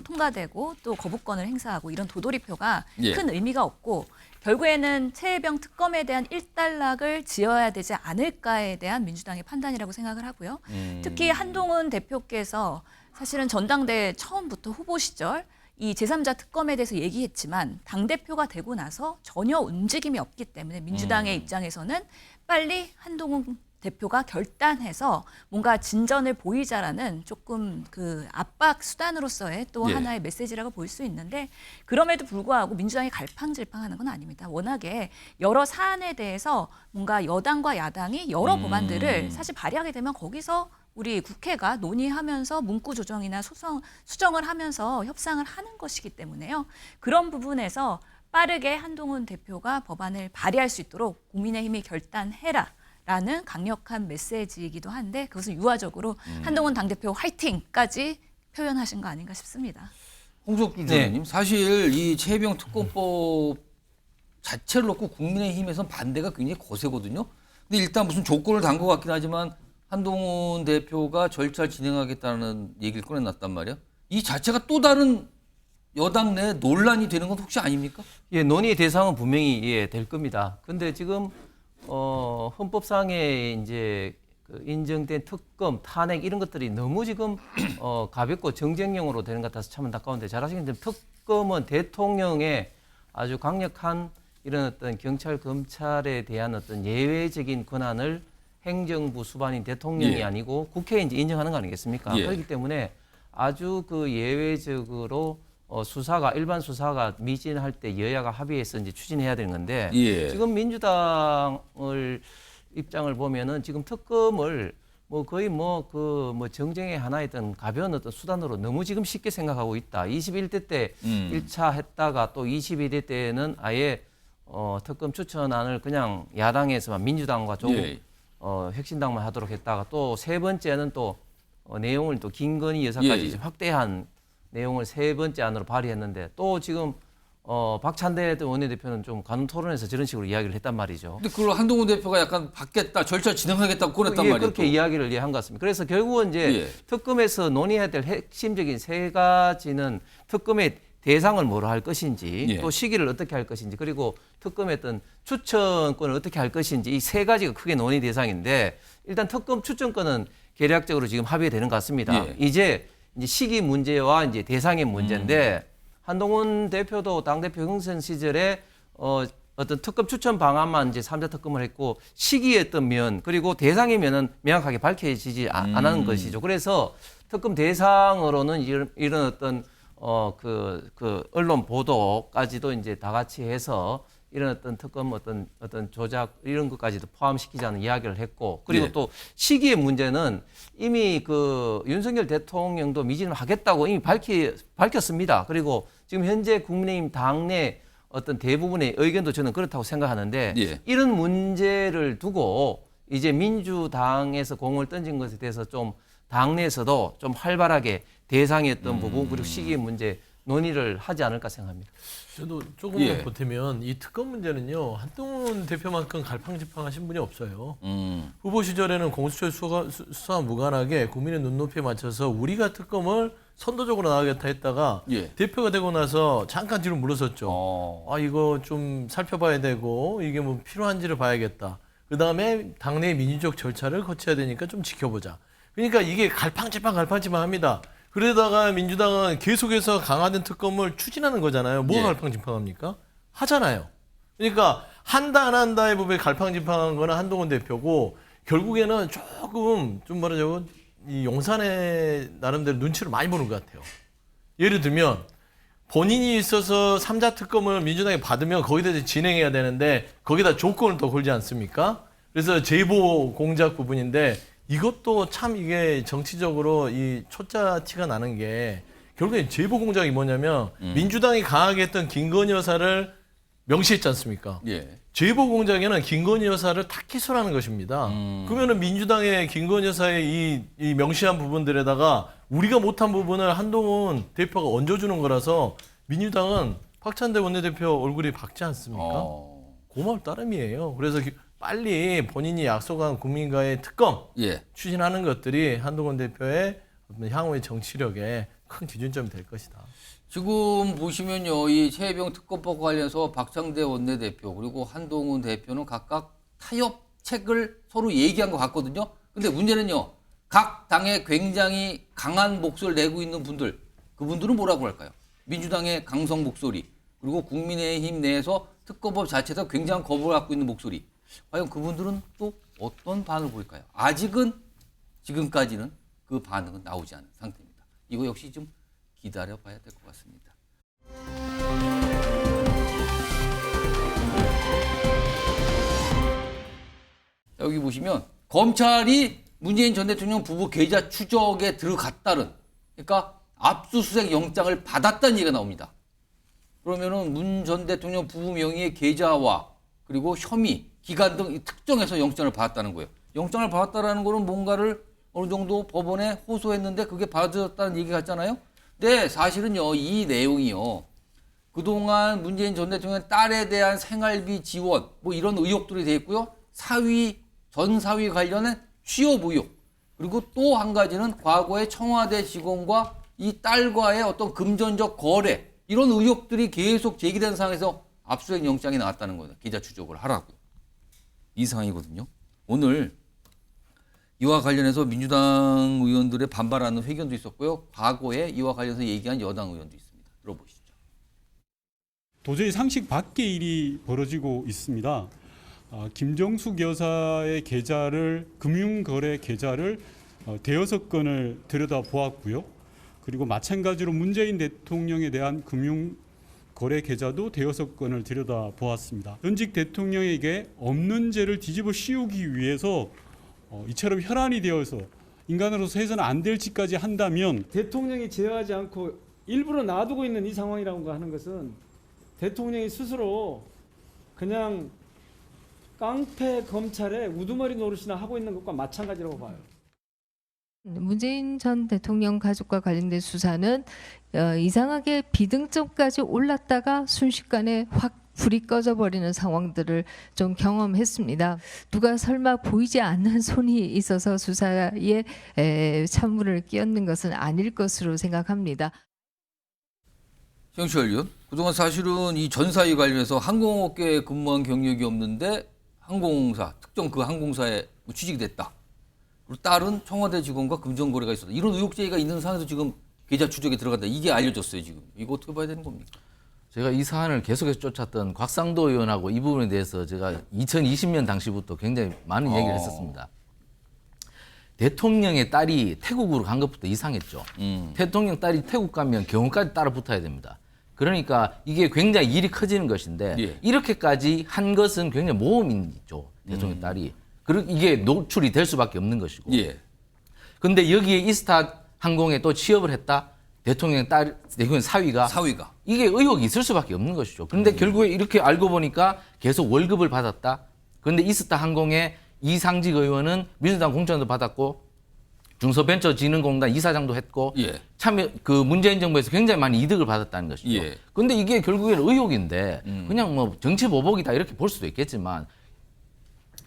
S10: 통과되고 또 거부권을 행사하고 이런 도돌이표가 큰 의미가 없고 결국에는 최혜병 특검에 대한 일단락을 지어야 되지 않을까에 대한 민주당의 판단이라고 생각을 하고요. 특히 한동훈 대표께서 사실은 전당대회 처음부터 후보 시절 이 제3자 특검에 대해서 얘기했지만 당대표가 되고 나서 전혀 움직임이 없기 때문에 민주당의 입장에서는 빨리 한동훈 대표가 결단해서 뭔가 진전을 보이자라는 조금 그 압박 수단으로서의 또 하나의 메시지라고 볼 수 있는데 그럼에도 불구하고 민주당이 갈팡질팡하는 건 아닙니다. 워낙에 여러 사안에 대해서 뭔가 여당과 야당이 여러 법안들을 사실 발의하게 되면 거기서 우리 국회가 논의하면서 문구 조정이나 수정을 하면서 협상을 하는 것이기 때문에요. 그런 부분에서 빠르게 한동훈 대표가 법안을 발의할 수 있도록 국민의힘이 결단해라. 라는 강력한 메시지이기도 한데 그것을 유화적으로 한동훈 당대표 화이팅까지 표현하신 거 아닌가 싶습니다.
S1: 홍석주 의원님, 사실 이 최혜병 특검법이 자체를 놓고 국민의힘에서는 반대가 굉장히 거세거든요. 근데 일단 무슨 조건을 단 것 같긴 하지만 한동훈 대표가 절차를 진행하겠다는 얘기를 꺼내놨단 말이야. 이 자체가 또 다른 여당 내 논란이 되는 건 혹시 아닙니까?
S9: 예, 논의 대상은 분명히 예, 될 겁니다. 근데 지금 헌법상에 이제 그 인정된 특검, 탄핵 이런 것들이 너무 지금 가볍고 정쟁용으로 되는 것 같아서 참 안타까운데 잘 아시겠지만 특검은 대통령의 아주 강력한 이런 어떤 경찰, 검찰에 대한 어떤 예외적인 권한을 행정부 수반인 대통령이
S1: 예.
S9: 아니고 국회에 이제 인정하는 거 아니겠습니까?
S1: 예.
S9: 그렇기 때문에 아주 그 예외적으로 일반 수사가 미진할 때 여야가 합의해서 이제 추진해야 되는 건데
S1: 예.
S9: 지금 민주당을 입장을 보면은 지금 특검을 뭐 거의 정쟁의 하나의 어떤 가벼운 어떤 수단으로 너무 지금 쉽게 생각하고 있다. 21대 때 1차 했다가 또 22대 때는 아예 특검 추천안을 그냥 야당에서만 민주당과 조금
S1: 예.
S9: 혁신당만 하도록 했다가 또 세 번째는 또 내용을 또 김건희 여사까지
S1: 예.
S9: 확대한 내용을 세 번째 안으로 발의했는데 또 지금 박찬대 원내대표는 좀 간혹 토론에서 저런 식으로 이야기를 했단 말이죠.
S1: 근데 그걸 한동훈 대표가 약간 받겠다, 절차 진행하겠다고 꺼냈단
S9: 예,
S1: 말이에요.
S9: 그렇게
S1: 또.
S9: 이야기를 한 것 같습니다. 그래서 결국은 이제
S1: 예.
S9: 특검에서 논의해야 될 핵심적인 세 가지는 특검의 대상을 뭐로 할 것인지
S1: 예.
S9: 또 시기를 어떻게 할 것인지 그리고 특검의 어떤 추천권을 어떻게 할 것인지 이 세 가지가 크게 논의 대상인데 일단 특검 추천권은 계략적으로 지금 합의되는 것 같습니다.
S1: 예.
S9: 이제 시기 문제와 이제 대상의 문제인데 한동훈 대표도 당대표 경선 시절에 어떤 특검 추천 방안만 이제 3자 특검을 했고 시기의 어떤 면 그리고 대상의 면은 명확하게 밝혀지지 안 하는 것이죠. 그래서 특검 대상으로는 이런 어떤 그 언론 보도까지도 이제 다 같이 해서 이런 어떤 특검 어떤 조작 이런 것까지도 포함시키자는 이야기를 했고 그리고
S1: 예.
S9: 또 시기의 문제는 이미 그 윤석열 대통령도 미진을 하겠다고 이미 밝혔습니다. 그리고 지금 현재 국민의힘 당내 어떤 대부분의 의견도 저는 그렇다고 생각하는데
S1: 예.
S9: 이런 문제를 두고 이제 민주당에서 공을 던진 것에 대해서 좀 당내에서도 좀 활발하게 대상의 어떤 부분 그리고 시기의 문제 논의를 하지 않을까 생각합니다.
S4: 저도 조금만
S1: 예.
S4: 보태면 이 특검 문제는요. 한동훈 대표만큼 갈팡질팡하신 분이 없어요. 후보 시절에는 공수처 수사와 무관하게 국민의 눈높이에 맞춰서 우리가 특검을 선도적으로 나가겠다 했다가
S1: 예.
S4: 대표가 되고 나서 잠깐 뒤로 물러섰죠. 아 이거 좀 살펴봐야 되고 이게 뭐 필요한지를 봐야겠다. 그다음에 당내 민주적 절차를 거쳐야 되니까 좀 지켜보자. 그러니까 이게 갈팡질팡합니다. 그러다가 민주당은 계속해서 강화된 특검을 추진하는 거잖아요. 뭐가
S1: 예.
S4: 갈팡질팡합니까? 하잖아요. 그러니까 한다 안 한다의 부분에 갈팡질팡한 거는 한동훈 대표고 결국에는 조금 좀 뭐라죠? 이 용산의 나름대로 눈치를 많이 보는 것 같아요. 예를 들면 본인이 있어서 3자 특검을 민주당이 받으면 거기다 진행해야 되는데 거기다 조건을 또 걸지 않습니까? 그래서 제보 공작 부분인데 이것도 참 이게 정치적으로 이 초짜 티가 나는 게 결국엔 제보 공작이 뭐냐면 민주당이 강하게 했던 김건희 여사를 명시했지 않습니까?
S1: 예.
S4: 제보 공작에는 김건희 여사를 타깃으로하는 것입니다. 그러면은 민주당의 김건희 여사의 이 명시한 부분들에다가 우리가 못한 부분을 한동훈 대표가 얹어주는 거라서 민주당은 박찬대 원내대표 얼굴이 밝지 않습니까? 고마울 따름이에요. 그래서 빨리 본인이 약속한 국민과의 특검
S1: 예.
S4: 추진하는 것들이 한동훈 대표의 향후의 정치력에 큰 기준점이 될 것이다.
S1: 지금 보시면요, 이 최혜병 특검법과 관련해서 박창대 원내대표 그리고 한동훈 대표는 각각 타협책을 서로 얘기한 것 같거든요. 근데 문제는요, 각 당에 굉장히 강한 목소리를 내고 있는 분들, 그분들은 뭐라고 할까요? 민주당의 강성 목소리, 그리고 국민의힘 내에서 특검법 자체에서 굉장한 거부를 갖고 있는 목소리. 과연 그분들은 또 어떤 반응을 보일까요? 아직은 지금까지는 그 반응은 나오지 않은 상태입니다. 이거 역시 좀 기다려봐야 될 것 같습니다. 여기 보시면 검찰이 문재인 전 대통령 부부 계좌 추적에 들어갔다는, 그러니까 압수수색 영장을 받았다는 얘기가 나옵니다. 그러면은 문 전 대통령 부부 명의의 계좌와 그리고 혐의, 기간 등 특정해서 영장을 받았다는 거예요. 영장을 받았다는 거는 뭔가를 어느 정도 법원에 호소했는데 그게 받아졌다는 얘기 같잖아요. 근데 사실은요, 이 내용이요, 그동안 문재인 전 대통령 딸에 대한 생활비 지원 뭐 이런 의혹들이 돼 있고요. 전 사위 관련한 취업 의혹. 그리고 또 한 가지는 과거에 청와대 직원과 이 딸과의 어떤 금전적 거래 이런 의혹들이 계속 제기된 상황에서 압수수색 영장이 나왔다는 거예요. 기자 추적을 하라고요. 이 상황이거든요. 오늘 이와 관련해서 민주당 의원들의 반발하는 회견도 있었고요. 과거에 이와 관련해서 얘기한 여당 의원도 있습니다. 들어보시죠.
S17: 도저히 상식 밖의 일이 벌어지고 있습니다. 김정숙 여사의 계좌를 금융거래 계좌를 대여섯 건을 들여다보았고요. 그리고 마찬가지로 문재인 대통령에 대한 금융거래 계좌도 대여섯 건을 들여다보았습니다. 현직 대통령에게 없는 죄를 뒤집어 씌우기 위해서 이처럼 혈안이 되어서 인간으로서 해서는 안 될 짓까지 한다면
S18: 대통령이 제어하지 않고 일부러 놔두고 있는 이 상황이라고 하는 것은 대통령이 스스로 그냥 깡패 검찰의 우두머리 노릇이나 하고 있는 것과 마찬가지라고 봐요.
S19: 문재인 전 대통령 가족과 관련된 수사는 이상하게 비등점까지 올랐다가 순식간에 확 불이 꺼져버리는 상황들을 좀 경험했습니다. 누가 설마 보이지 않는 손이 있어서 수사에 찬물을 끼얹는 것은 아닐 것으로 생각합니다.
S1: 정치열 의원, 그동안 사실은 이 전사위 관련해서 항공업계에 근무한 경력이 없는데 항공사, 특정 그 항공사에 취직이 됐다. 그리고 딸은 청와대 직원과 금전거래가 있었다. 이런 의혹 제기가 있는 상황에서 지금 계좌 추적에 들어간다. 이게 알려졌어요, 지금. 이거 어떻게 봐야 되는 겁니까?
S5: 제가 이 사안을 계속해서 쫓았던 곽상도 의원하고 이 부분에 대해서 제가 2020년 당시부터 굉장히 많은 얘기를 했었습니다. 대통령의 딸이 태국으로 간 것부터 이상했죠. 대통령 딸이 태국 가면 경호까지 따라 붙어야 됩니다. 그러니까 이게 굉장히 일이 커지는 것인데
S1: 예.
S5: 이렇게까지 한 것은 굉장히 모험이죠. 대통령 딸이. 그리고 이게 노출이 될 수밖에 없는 것이고.
S1: 예.
S5: 근데 여기에 이스타 항공에 또 취업을 했다. 대통령 사위가 이게 의혹이 있을 수밖에 없는 것이죠. 그런데 결국에 이렇게 알고 보니까 계속 월급을 받았다. 그런데 이스타 항공의 이상직 의원은 민주당 공천도 받았고 중소벤처진흥공단 이사장도 했고 참여 그 문재인 정부에서 굉장히 많은 이득을 받았다는 것이죠. 그런데 이게 결국에는 의혹인데 그냥 뭐 정치 보복이다 이렇게 볼 수도 있겠지만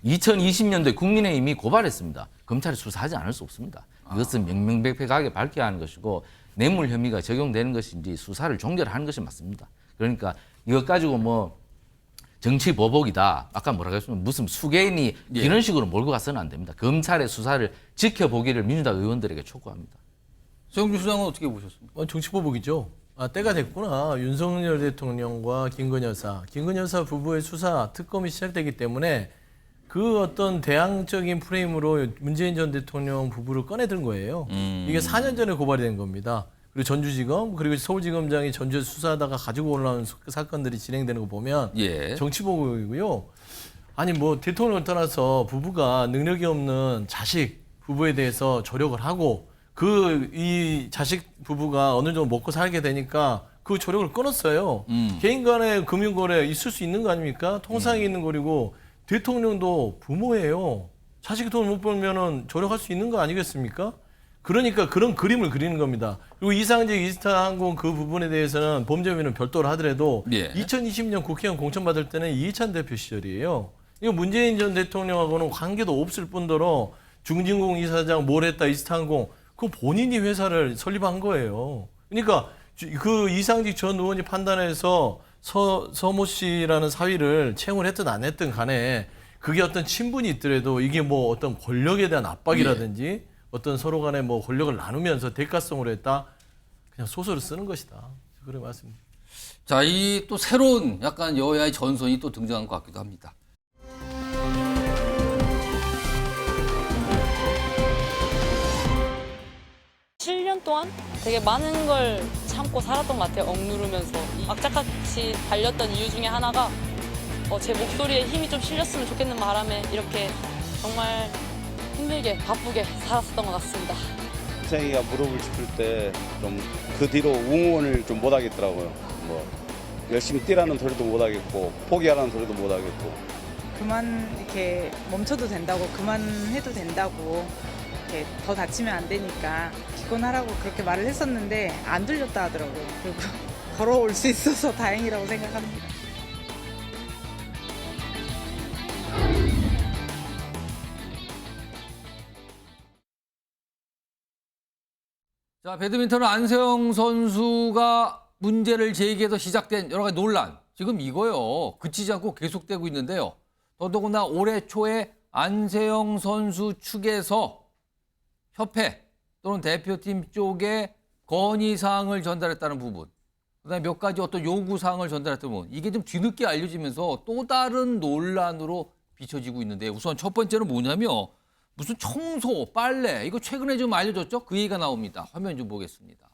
S5: 2020년도에 국민의힘이 고발했습니다. 검찰이 수사하지 않을 수 없습니다. 이것은 명명백백하게 밝혀야 하는 것이고 뇌물 혐의가 적용되는 것인지 수사를 종결하는 것이 맞습니다. 그러니까 이것 가지고 뭐 정치 보복이다. 아까 뭐라고 했으면 무슨 수개인이 이런 식으로 몰고 가서는 안 됩니다. 검찰의 수사를 지켜보기를 민주당 의원들에게 촉구합니다.
S1: 최영주 수장은 어떻게 보셨습니까?
S4: 정치 보복이죠. 때가 됐구나. 윤석열 대통령과 김건희 여사 부부의 수사 특검이 시작되기 때문에 그 어떤 대항적인 프레임으로 문재인 전 대통령 부부를 꺼내든 거예요. 이게 4년 전에 고발이 된 겁니다. 그리고 전주지검 그리고 서울지검장이 전주에서 수사하다가 가지고 올라온 사건들이 진행되는 거 보면 정치 보복이고요. 아니 뭐 대통령을 떠나서 부부가 능력이 없는 자식 부부에 대해서 조력을 하고 이 자식 부부가 어느 정도 먹고 살게 되니까 그 조력을 끊었어요. 개인 간의 금융거래 있을 수 있는 거 아닙니까? 통상에 있는 거리고 대통령도 부모예요. 자식이 돈 못 벌면은 조력할 수 있는 거 아니겠습니까? 그러니까 그런 그림을 그리는 겁니다. 그리고 이상직 이스타항공 그 부분에 대해서는 범죄 혐의는 별도로 하더라도 2020년 국회의원 공천받을 때는 이해찬 대표 시절이에요. 이거 문재인 전 대통령하고는 관계도 없을 뿐더러 중진공 이사장 뭘 했다 이스타항공 그 본인이 회사를 설립한 거예요. 그러니까 그 이상직 전 의원이 판단해서 서모 씨라는 사위를 채용을 했든 안 했든 간에 그게 어떤 친분이 있더라도 이게 뭐 어떤 권력에 대한 압박이라든지 어떤 서로 간에 뭐 권력을 나누면서 대가성으로 했다. 그냥 소설을 쓰는 것이다. 그래 맞습니다.
S1: 자, 이 또 새로운 약간 여야의 전선이 또 등장한 것 같기도 합니다.
S20: 동안 되게 많은 걸 참고 살았던 것 같아요. 억누르면서 악착같이 달렸던 이유 중에 하나가 제 목소리에 힘이 좀 실렸으면 좋겠는 바람에 이렇게 정말 힘들게 바쁘게 살았었던 것 같습니다.
S21: 생이가 무릎을 짚을 때 좀 그 뒤로 응원을 좀 못하겠더라고요. 뭐 열심히 뛰라는 소리도 못하겠고 포기하라는 소리도 못하겠고
S22: 그만 이렇게 멈춰도 된다고 그만해도 된다고 이렇게 더 다치면 안 되니까 기권하라고 그렇게 말을 했었는데 안 들렸다 하더라고요. 그리고 걸어올 수 있어서 다행이라고 생각합니다.
S1: 자, 배드민턴 안세영 선수가 문제를 제기해서 시작된 여러 가지 논란. 지금 이거요. 그치지 않고 계속되고 있는데요. 더더구나 올해 초에 안세영 선수 측에서 협회 또는 대표팀 쪽에 건의사항을 전달했다는 부분. 그다음에 몇 가지 어떤 요구사항을 전달했던 부분. 이게 좀 뒤늦게 알려지면서 또 다른 논란으로 비춰지고 있는데 우선 첫 번째는 뭐냐면 무슨 청소, 빨래 이거 최근에 좀 알려졌죠? 그 얘기가 나옵니다. 화면 좀 보겠습니다.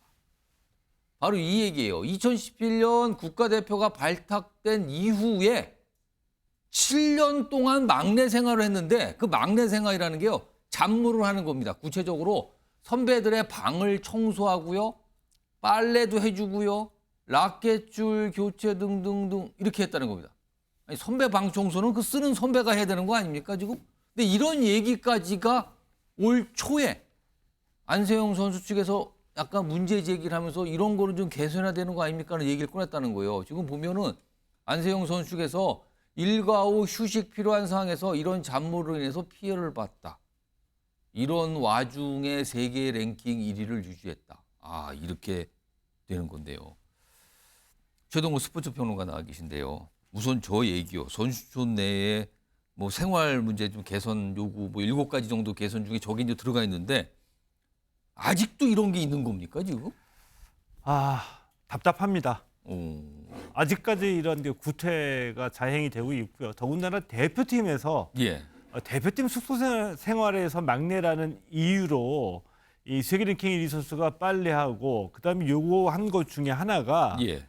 S1: 바로 이 얘기예요. 2017년 국가대표가 발탁된 이후에 7년 동안 막내 생활을 했는데 그 막내 생활이라는 게요. 잡무를 하는 겁니다. 구체적으로 선배들의 방을 청소하고요. 빨래도 해주고요. 라켓줄 교체 등등등 이렇게 했다는 겁니다. 아니, 선배 방 청소는 그 쓰는 선배가 해야 되는 거 아닙니까 지금? 근데 이런 얘기까지가 올 초에 안세영 선수 측에서 약간 문제 제기를 하면서 이런 거는 좀 개선해야 되는 거 아닙니까? 하는 얘기를 꺼냈다는 거예요. 지금 보면은 안세영 선수 측에서 일과 후 휴식 필요한 상황에서 이런 잡무로 인해서 피해를 봤다. 이런 와중에 세계 랭킹 1위를 유지했다. 아, 이렇게 되는 건데요. 최동호 스포츠 평론가 나와 계신데요. 우선 저 얘기요. 선수촌 내에 뭐 생활 문제 좀 개선 요구 뭐 7가지 정도 개선 중에 저게 이제 들어가 있는데 아직도 이런 게 있는 겁니까 지금?
S2: 아, 답답합니다. 아직까지 이런 게 구태가 자행이 되고 있고요. 더군다나 대표팀에서
S1: 예.
S2: 대표팀 숙소 생활에서 막내라는 이유로 이 세계 랭킹 1위 선수가 빨래하고 그다음에 요구한 것 중에 하나가
S1: 예.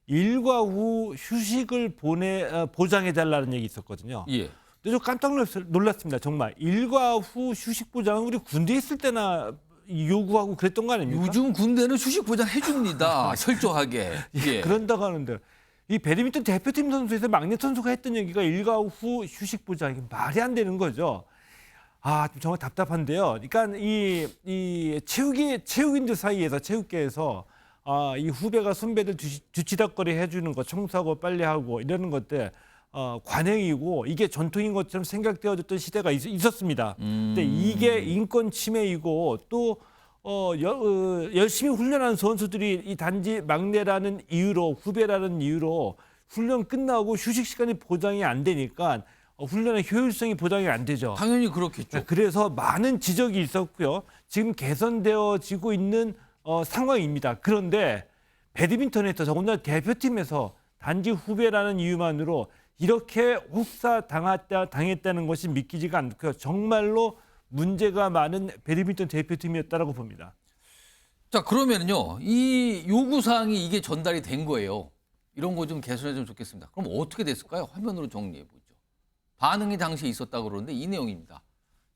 S2: 일과 후 휴식을 보장해달라는 얘기 있었거든요.
S1: 예.
S2: 근데 저 깜짝 놀랐습니다. 정말 일과 후 휴식 보장은 우리 군대 있을 때나 요구하고 그랬던 거 아닙니까?
S1: 요즘 군대는 휴식 보장 해줍니다. 철저하게.
S2: 예. 그런다고 하는데 이 배드민턴 대표팀 선수에서 막내 선수가 했던 얘기가 일과 후 휴식 보장 이게 말이 안 되는 거죠. 아, 정말 답답한데요. 그러니까 이 체육인들 사이에서 체육계에서 이 후배가 선배들 뒤치다거리 해주는 거, 청소하고 빨래하고 이러는 것들 관행이고 이게 전통인 것처럼 생각되어졌던 시대가 있었습니다. 근데 이게 인권 침해이고 또 열심히 훈련한 선수들이 이 단지 막내라는 이유로 후배라는 이유로 훈련 끝나고 휴식 시간이 보장이 안 되니까 훈련의 효율성이 보장이 안 되죠.
S1: 당연히 그렇겠죠.
S2: 그래서 많은 지적이 있었고요. 지금 개선되어지고 있는 상황입니다. 그런데 배드민턴에서 더군다나 대표팀에서 단지 후배라는 이유만으로 이렇게 혹사당했다는 것이 믿기지가 않고요. 정말로 문제가 많은 배드민턴 대표팀이었다고 봅니다.
S1: 자, 그러면요. 이 요구사항이 이게 전달이 된 거예요. 이런 거 좀 개선해주면 좋겠습니다. 그럼 어떻게 됐을까요? 화면으로 정리해보죠. 반응이 당시에 있었다고 그러는데 이 내용입니다.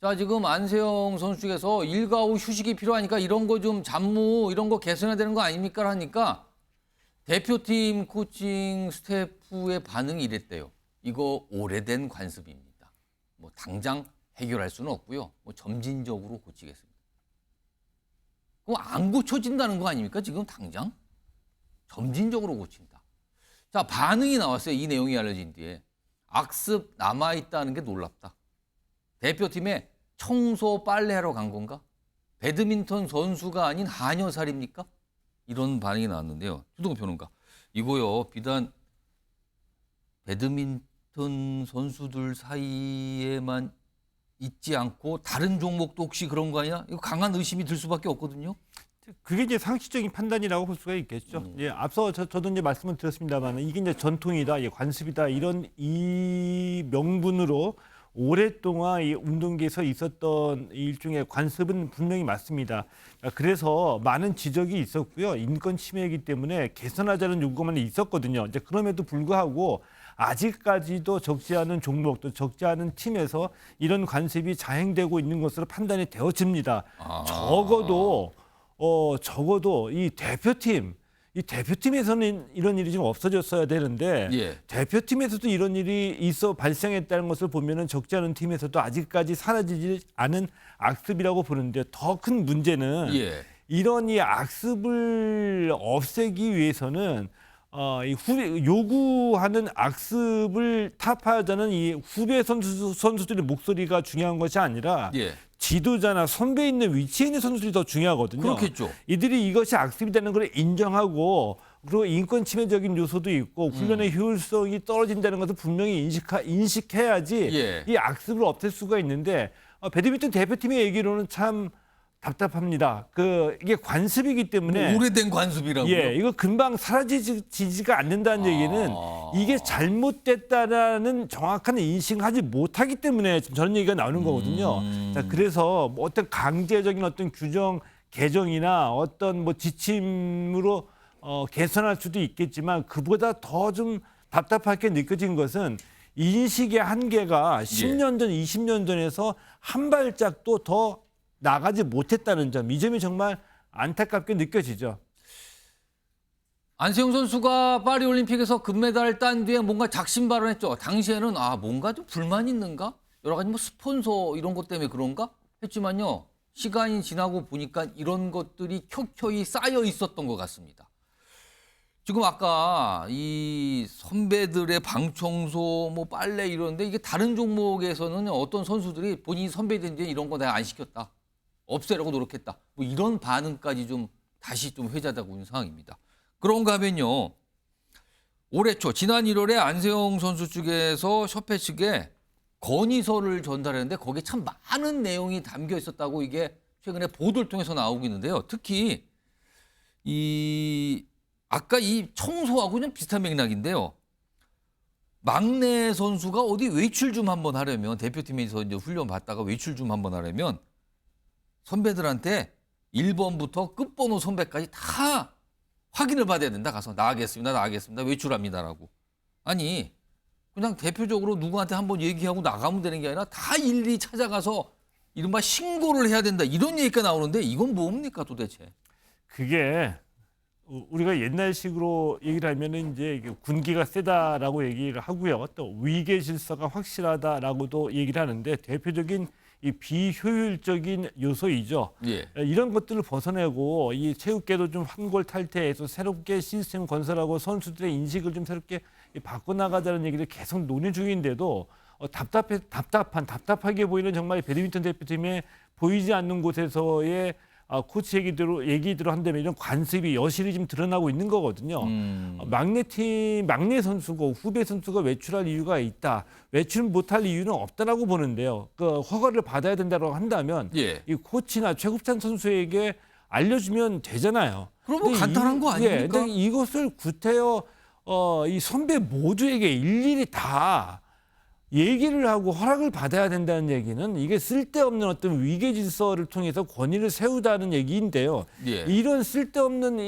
S1: 자, 지금 안세영 선수 측에서 일과 후 휴식이 필요하니까 이런 거 좀 잡무 이런 거 개선해야 되는 거 아닙니까? 하니까 대표팀 코칭 스태프의 반응이 이랬대요. 이거 오래된 관습입니다. 뭐 당장 해결할 수는 없고요. 뭐 점진적으로 고치겠습니다. 그럼 안 고쳐진다는 거 아닙니까? 지금 당장? 점진적으로 고친다. 자, 반응이 나왔어요. 이 내용이 알려진 뒤에. 악습 남아있다는 게 놀랍다. 대표팀에 청소 빨래하러 간 건가? 배드민턴 선수가 아닌 하녀살입니까? 이런 반응이 나왔는데요. 최동호 평론가. 이거요. 비단 배드민턴 선수들 사이에만 있지 않고 다른 종목도 혹시 그런 거 아니야? 이거 강한 의심이 들 수밖에 없거든요.
S2: 그게 이제 상식적인 판단이라고 볼 수가 있겠죠. 예, 앞서 저도 이제 말씀을 드렸습니다만 이게 이제 전통이다, 관습이다 이런 이 명분으로 오랫동안 이 운동계에서 있었던 일종의 관습은 분명히 맞습니다. 그래서 많은 지적이 있었고요. 인권 침해이기 때문에 개선하자는 요구만 있었거든요. 이제 그럼에도 불구하고 아직까지도 적지 않은 종목 또 적지 않은 팀에서 이런 관습이 자행되고 있는 것으로 판단이 되어집니다. 적어도 이 대표팀에서는 이런 일이 좀 없어졌어야 되는데
S1: 예.
S2: 대표팀에서도 이런 일이 발생했다는 것을 보면은 적지 않은 팀에서도 아직까지 사라지지 않은 악습이라고 보는데 더 큰 문제는
S1: 예.
S2: 이런 이 악습을 없애기 위해서는 요구하는 악습을 타파하자는 이 후배 선수들의 목소리가 중요한 것이 아니라
S1: 예.
S2: 지도자나 선배 있는 위치에 있는 선수들이 더 중요하거든요.
S1: 그렇겠죠.
S2: 이들이 이것이 악습이 되는 걸 인정하고 그리고 인권 침해적인 요소도 있고 훈련의 효율성이 떨어진다는 것을 분명히 인식해야지
S1: 예.
S2: 이 악습을 없앨 수가 있는데 배드민턴 대표팀의 얘기로는 참 답답합니다. 이게 관습이기 때문에
S1: 오래된 관습이라고요?
S2: 예, 이거 금방 사라지지가 않는다는 얘기는 이게 잘못됐다라는 정확한 인식을 하지 못하기 때문에 지금 저런 얘기가 나오는 거거든요. 자, 그래서 뭐 어떤 강제적인 어떤 규정 개정이나 어떤 뭐 지침으로 개선할 수도 있겠지만 그보다 더 좀 답답하게 느껴진 것은 인식의 한계가 10년 전, 20년 전에서 한 발짝도 더 나가지 못했다는 점, 이 점이 정말 안타깝게 느껴지죠.
S1: 안세영 선수가 파리올림픽에서 금메달을 딴 뒤에 뭔가 작심 발언했죠. 당시에는 뭔가 좀 불만이 있는가? 여러 가지 뭐 스폰서 이런 것 때문에 그런가? 했지만요. 시간이 지나고 보니까 이런 것들이 켜켜이 쌓여 있었던 것 같습니다. 지금 아까 이 선배들의 방청소, 뭐 빨래 이러는데 이게 다른 종목에서는 어떤 선수들이 본인이 선배들인데 이런 거 내가 안 시켰다. 없애려고 노력했다. 뭐 이런 반응까지 좀 다시 좀 회자되고 있는 상황입니다. 그런가 하면요. 올해 초 지난 1월에 안세영 선수 측에서 협회 측에 건의서를 전달했는데 거기에 참 많은 내용이 담겨 있었다고 이게 최근에 보도를 통해서 나오고 있는데요. 특히 아까 이 청소하고 좀 비슷한 맥락인데요. 막내 선수가 어디 외출 좀 한번 하려면 대표팀에서 이제 훈련 받다가 외출 좀 한번 하려면 선배들한테 1번부터 끝번호 선배까지 다 확인을 받아야 된다. 가서 나가겠습니다. 외출합니다라고. 아니 그냥 대표적으로 누구한테 한번 얘기하고 나가면 되는 게 아니라 다 일일이 찾아가서 이른바 신고를 해야 된다. 이런 얘기가 나오는데 이건 뭡니까 도대체?
S2: 그게 우리가 옛날식으로 얘기를 하면은 이제 군기가 세다라고 얘기를 하고요. 또 위계 질서가 확실하다라고도 얘기를 하는데 대표적인 이 비효율적인 요소이죠.
S1: 예.
S2: 이런 것들을 벗어내고 이 체육계도 좀 환골탈태해서 새롭게 시스템 건설하고 선수들의 인식을 좀 새롭게 바꿔나가자는 얘기를 계속 논의 중인데도 답답하게 보이는 정말 배드민턴 대표팀에 보이지 않는 곳에서의 코치 얘기대로 한다면 이런 관습이 여실히 좀 드러나고 있는 거거든요. 막내 선수고 후배 선수가 외출할 이유가 있다. 외출 못할 이유는 없다라고 보는데요. 허가를 받아야 된다고 한다면 이 코치나 최국찬 선수에게 알려주면 되잖아요.
S1: 그럼 뭐 간단한 거 아닙니까?
S2: 근데 이것을 구태여 이 선배 모두에게 일일이 다 얘기를 하고 허락을 받아야 된다는 얘기는 이게 쓸데없는 어떤 위계 질서를 통해서 권위를 세우다는 얘기인데요.
S1: 예.
S2: 이런 쓸데없는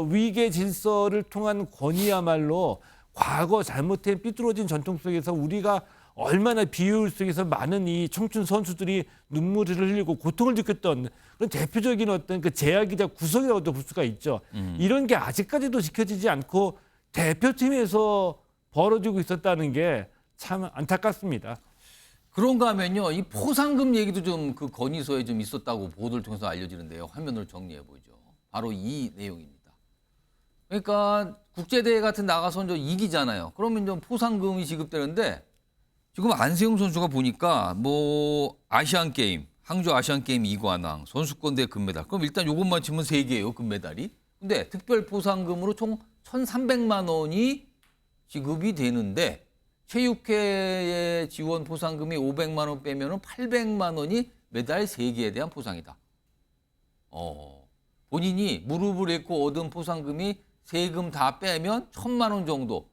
S2: 위계 질서를 통한 권위야말로 과거 잘못된 삐뚤어진 전통 속에서 우리가 얼마나 비효율 속에서 많은 이 청춘 선수들이 눈물을 흘리고 고통을 느꼈던 그런 대표적인 어떤 제약이자 구석이라고도 볼 수가 있죠. 이런 게 아직까지도 지켜지지 않고 대표팀에서 벌어지고 있었다는 게 참 안타깝습니다.
S1: 그런가 하면요. 이 포상금 얘기도 좀 그 건의서에 좀 있었다고 보도를 통해서 알려지는데요. 화면을 정리해 보죠. 바로 이 내용입니다. 그러니까 국제대회 같은 나가서 이제 이기잖아요. 그러면 좀 포상금이 지급되는데 지금 안세영 선수가 보니까 뭐 아시안게임, 항저 아시안게임 2관왕, 선수권대회 금메달. 그럼 일단 요것만 치면 3개예요. 금메달이. 근데 특별 포상금으로 총 1,300만 원이 지급이 되는데 체육회의 지원 포상금이 500만 원 빼면 800만 원이 메달 3개에 대한 포상이다. 본인이 무릎을 꿇고 얻은 포상금이 세금 다 빼면 1,000만 원 정도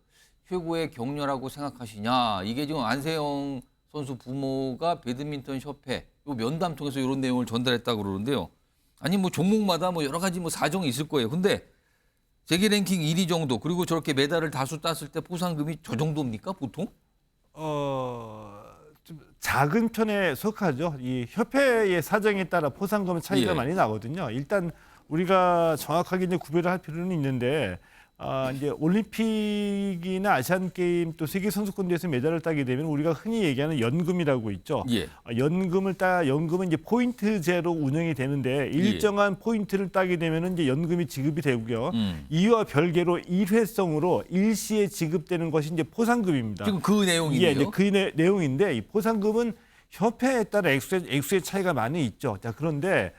S1: 최고의 격려라고 생각하시냐. 이게 지금 안세영 선수 부모가 배드민턴 협회 요 면담 통해서 이런 내용을 전달했다고 그러는데요. 아니 뭐 종목마다 뭐 여러 가지 뭐 사정이 있을 거예요. 근데 세계 랭킹 1위 정도 그리고 저렇게 메달을 다수 땄을 때 포상금이 저 정도입니까 보통?
S2: 좀 작은 편에 속하죠. 이 협회의 사정에 따라 포상금 차이가 많이 나거든요. 일단 우리가 정확하게 이제 구별을 할 필요는 있는데 이제 올림픽이나 아시안 게임 또 세계 선수권 대회에서 메달을 따게 되면 우리가 흔히 얘기하는 연금이라고 있죠.
S1: 예.
S2: 연금은 이제 포인트제로 운영이 되는데 일정한 포인트를 따게 되면은 이제 연금이 지급이 되고요. 이와 별개로 일회성으로 일시에 지급되는 것이 이제 포상금입니다.
S1: 지금 그 내용이에요.
S2: 예, 이제 그 내용인데 이 포상금은 협회에 따라 액수의 차이가 많이 있죠. 자, 그런데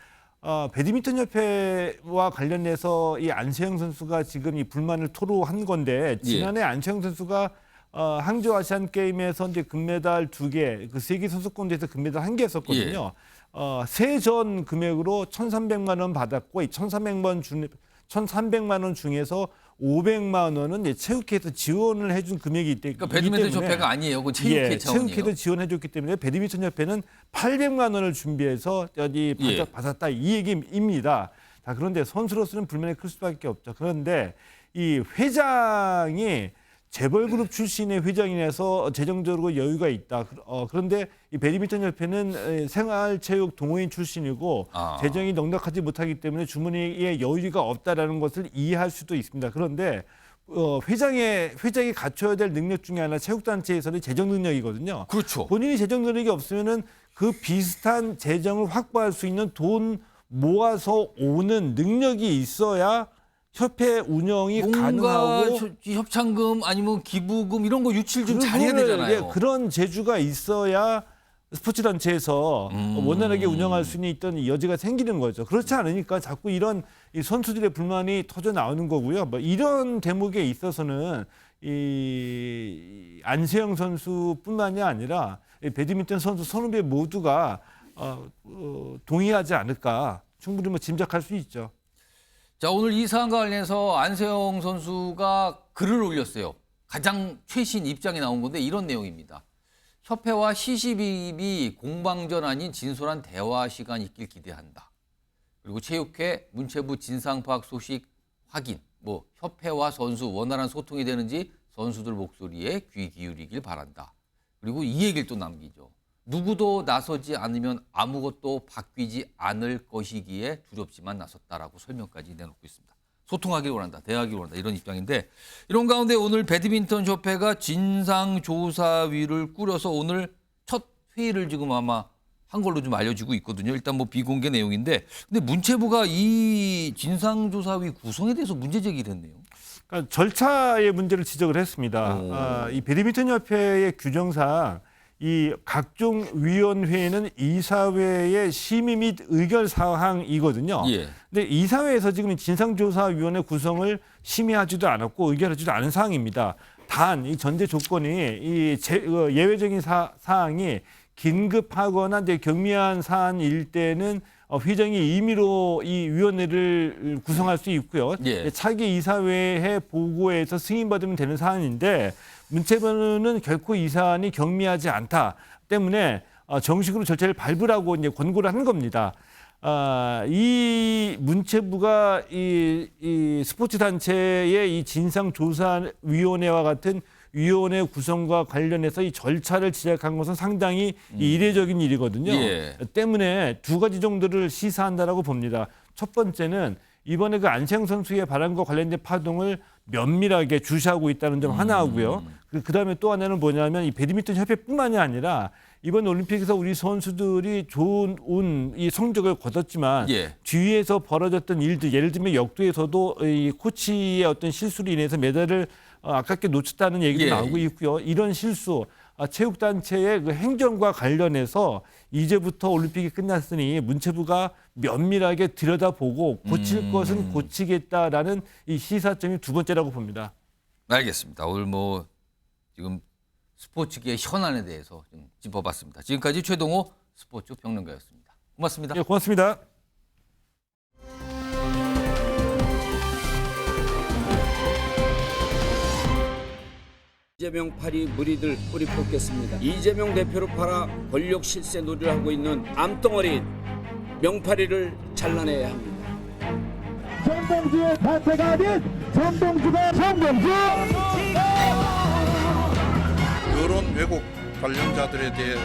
S2: 배드민턴 협회와 관련해서 이 안세영 선수가 지금 이 불만을 토로한 건데 지난해 안세영 선수가 항저우 아시안 게임에서 이제 금메달 2개, 그 세계 선수권 대회에서 금메달 1개 했었거든요. 세전 금액으로 1,300만 원 받았고 이 1,300만 원 중에서 500만 원은 이제 체육회에서 지원을 해준 금액이 있기 때문에
S1: 그러니까 배드민턴 협회가 아니에요. 그건 체육회 차원이에요.
S2: 체육회도 지원해줬기 때문에 배드민턴 협회는 800만 원을 준비해서 받았다 이 얘기입니다. 자, 그런데 선수로서는 불만이 클 수밖에 없죠. 그런데 이 회장이 재벌그룹 출신의 회장이라서 재정적으로 여유가 있다. 그런데 이 배드민턴 협회는 생활체육 동호인 출신이고 재정이 넉넉하지 못하기 때문에 주머니에 여유가 없다라는 것을 이해할 수도 있습니다. 그런데 회장이 갖춰야 될 능력 중에 하나 체육단체에서는 재정 능력이거든요.
S1: 그렇죠.
S2: 본인이 재정 능력이 없으면은 그 비슷한 재정을 확보할 수 있는 돈 모아서 오는 능력이 있어야 협회 운영이 가능하고
S1: 협찬금 아니면 기부금 이런 거 유치를 좀 잘해야 되잖아요.
S2: 그런 재주가 있어야 스포츠 단체에서 원활하게 운영할 수 있던 여지가 생기는 거죠. 그렇지 않으니까 자꾸 이런 이 선수들의 불만이 터져 나오는 거고요. 뭐 이런 대목에 있어서는 이 안세영 선수뿐만이 아니라 이 배드민턴 선수 선후배 모두가 동의하지 않을까 충분히 뭐 짐작할 수 있죠.
S1: 자, 오늘 이 사안과 관련해서 안세영 선수가 글을 올렸어요. 가장 최신 입장이 나온 건데 이런 내용입니다. 협회와 시시비비 공방전 아닌 진솔한 대화 시간 있길 기대한다. 그리고 체육회 문체부 진상 파악 소식 확인. 뭐 협회와 선수 원활한 소통이 되는지 선수들 목소리에 귀 기울이길 바란다. 그리고 이 얘기를 또 남기죠. 누구도 나서지 않으면 아무것도 바뀌지 않을 것이기에 두렵지만 나섰다라고 설명까지 내놓고 있습니다. 소통하길 원한다, 대화하길 원한다 이런 입장인데 이런 가운데 오늘 배드민턴 협회가 진상조사위를 꾸려서 오늘 첫 회의를 지금 아마 한 걸로 좀 알려지고 있거든요. 일단 뭐 비공개 내용인데 근데 문체부가 이 진상조사위 구성에 대해서 문제 제기를 했네요.
S2: 그러니까 절차의 문제를 지적을 했습니다. 이 배드민턴 협회의 규정상 이 각종 위원회는 이사회의 심의 및 의결 사항이거든요. 근데 이사회에서 지금 진상조사위원회 구성을 심의하지도 않았고 의결하지도 않은 사항입니다. 단 이 전제 조건이 이 예외적인 사항이 긴급하거나 이제 경미한 사안일 때는 회장이 임의로 이 위원회를 구성할 수 있고요. 차기 이사회에 보고해서 승인받으면 되는 사안인데 문체부는 결코 이 사안이 경미하지 않다 때문에 정식으로 절차를 밟으라고 이제 권고를 한 겁니다. 이 문체부가 이 스포츠 단체의 이 진상조사위원회와 같은 위원회 구성과 관련해서 이 절차를 시작한 것은 상당히 이례적인 일이거든요. 때문에 두 가지 정도를 시사한다라고 봅니다. 첫 번째는 이번에 그 안세영 선수의 발언과 관련된 파동을 면밀하게 주시하고 있다는 점 하나고요. 그다음에 또 하나는 뭐냐면 이 배드민턴 협회뿐만이 아니라 이번 올림픽에서 우리 선수들이 좋은 이 성적을 거뒀지만 뒤에서 벌어졌던 일들, 예를 들면 역도에서도 이 코치의 어떤 실수로 인해서 메달을 아깝게 놓쳤다는 얘기도 나오고 있고요. 이런 실수, 체육단체의 그 행정과 관련해서 이제부터 올림픽이 끝났으니 문체부가 면밀하게 들여다보고 고칠 것은 고치겠다라는 이 시사점이 두 번째라고 봅니다.
S1: 알겠습니다. 오늘 뭐 지금 스포츠계의 현안에 대해서 좀 짚어봤습니다. 지금까지 최동호 스포츠 평론가였습니다. 고맙습니다.
S2: 네, 고맙습니다.
S3: 이재명 파리 무리들 뿌리 뽑겠습니다. 이재명 대표로 팔아 권력 실세 놀이를 하고 있는 암덩어리 명파리를 잘라내야 합니다.
S6: 정봉주의 사태가 아닌 정봉주가 정봉주!
S23: 이런 왜곡
S7: 관련자들에 대해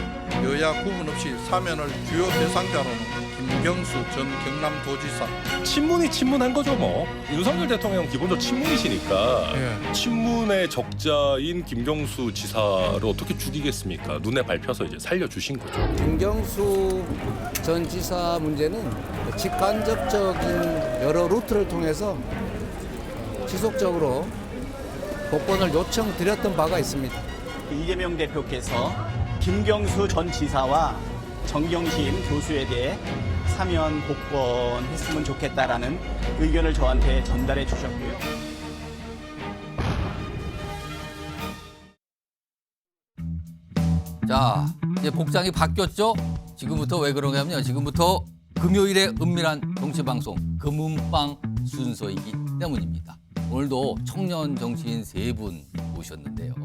S7: 여야 구분 없이 사면을 주요 대상자로는 김경수 전 경남도지사.
S8: 친문이 친문한 거죠 뭐. 윤석열 대통령은 기본적으로 친문이시니까
S7: 예.
S8: 친문의 적자인 김경수 지사를 어떻게 죽이겠습니까? 눈에 밟혀서 이제 살려주신 거죠.
S23: 김경수 전 지사 문제는 직간접적인 여러 루트를 통해서 지속적으로 복권을 요청드렸던 바가 있습니다.
S16: 이재명 대표께서 김경수 전 지사와 정경심 교수에 대해 사면 복권했으면 좋겠다라는 의견을 저한테 전달해 주셨고요.
S1: 자, 이제 복장이 바뀌었죠? 지금부터 왜 그러냐면요. 지금부터 금요일에 은밀한 정치방송 금은방 순서이기 때문입니다. 오늘도 청년 정치인 3분 모셨는데요.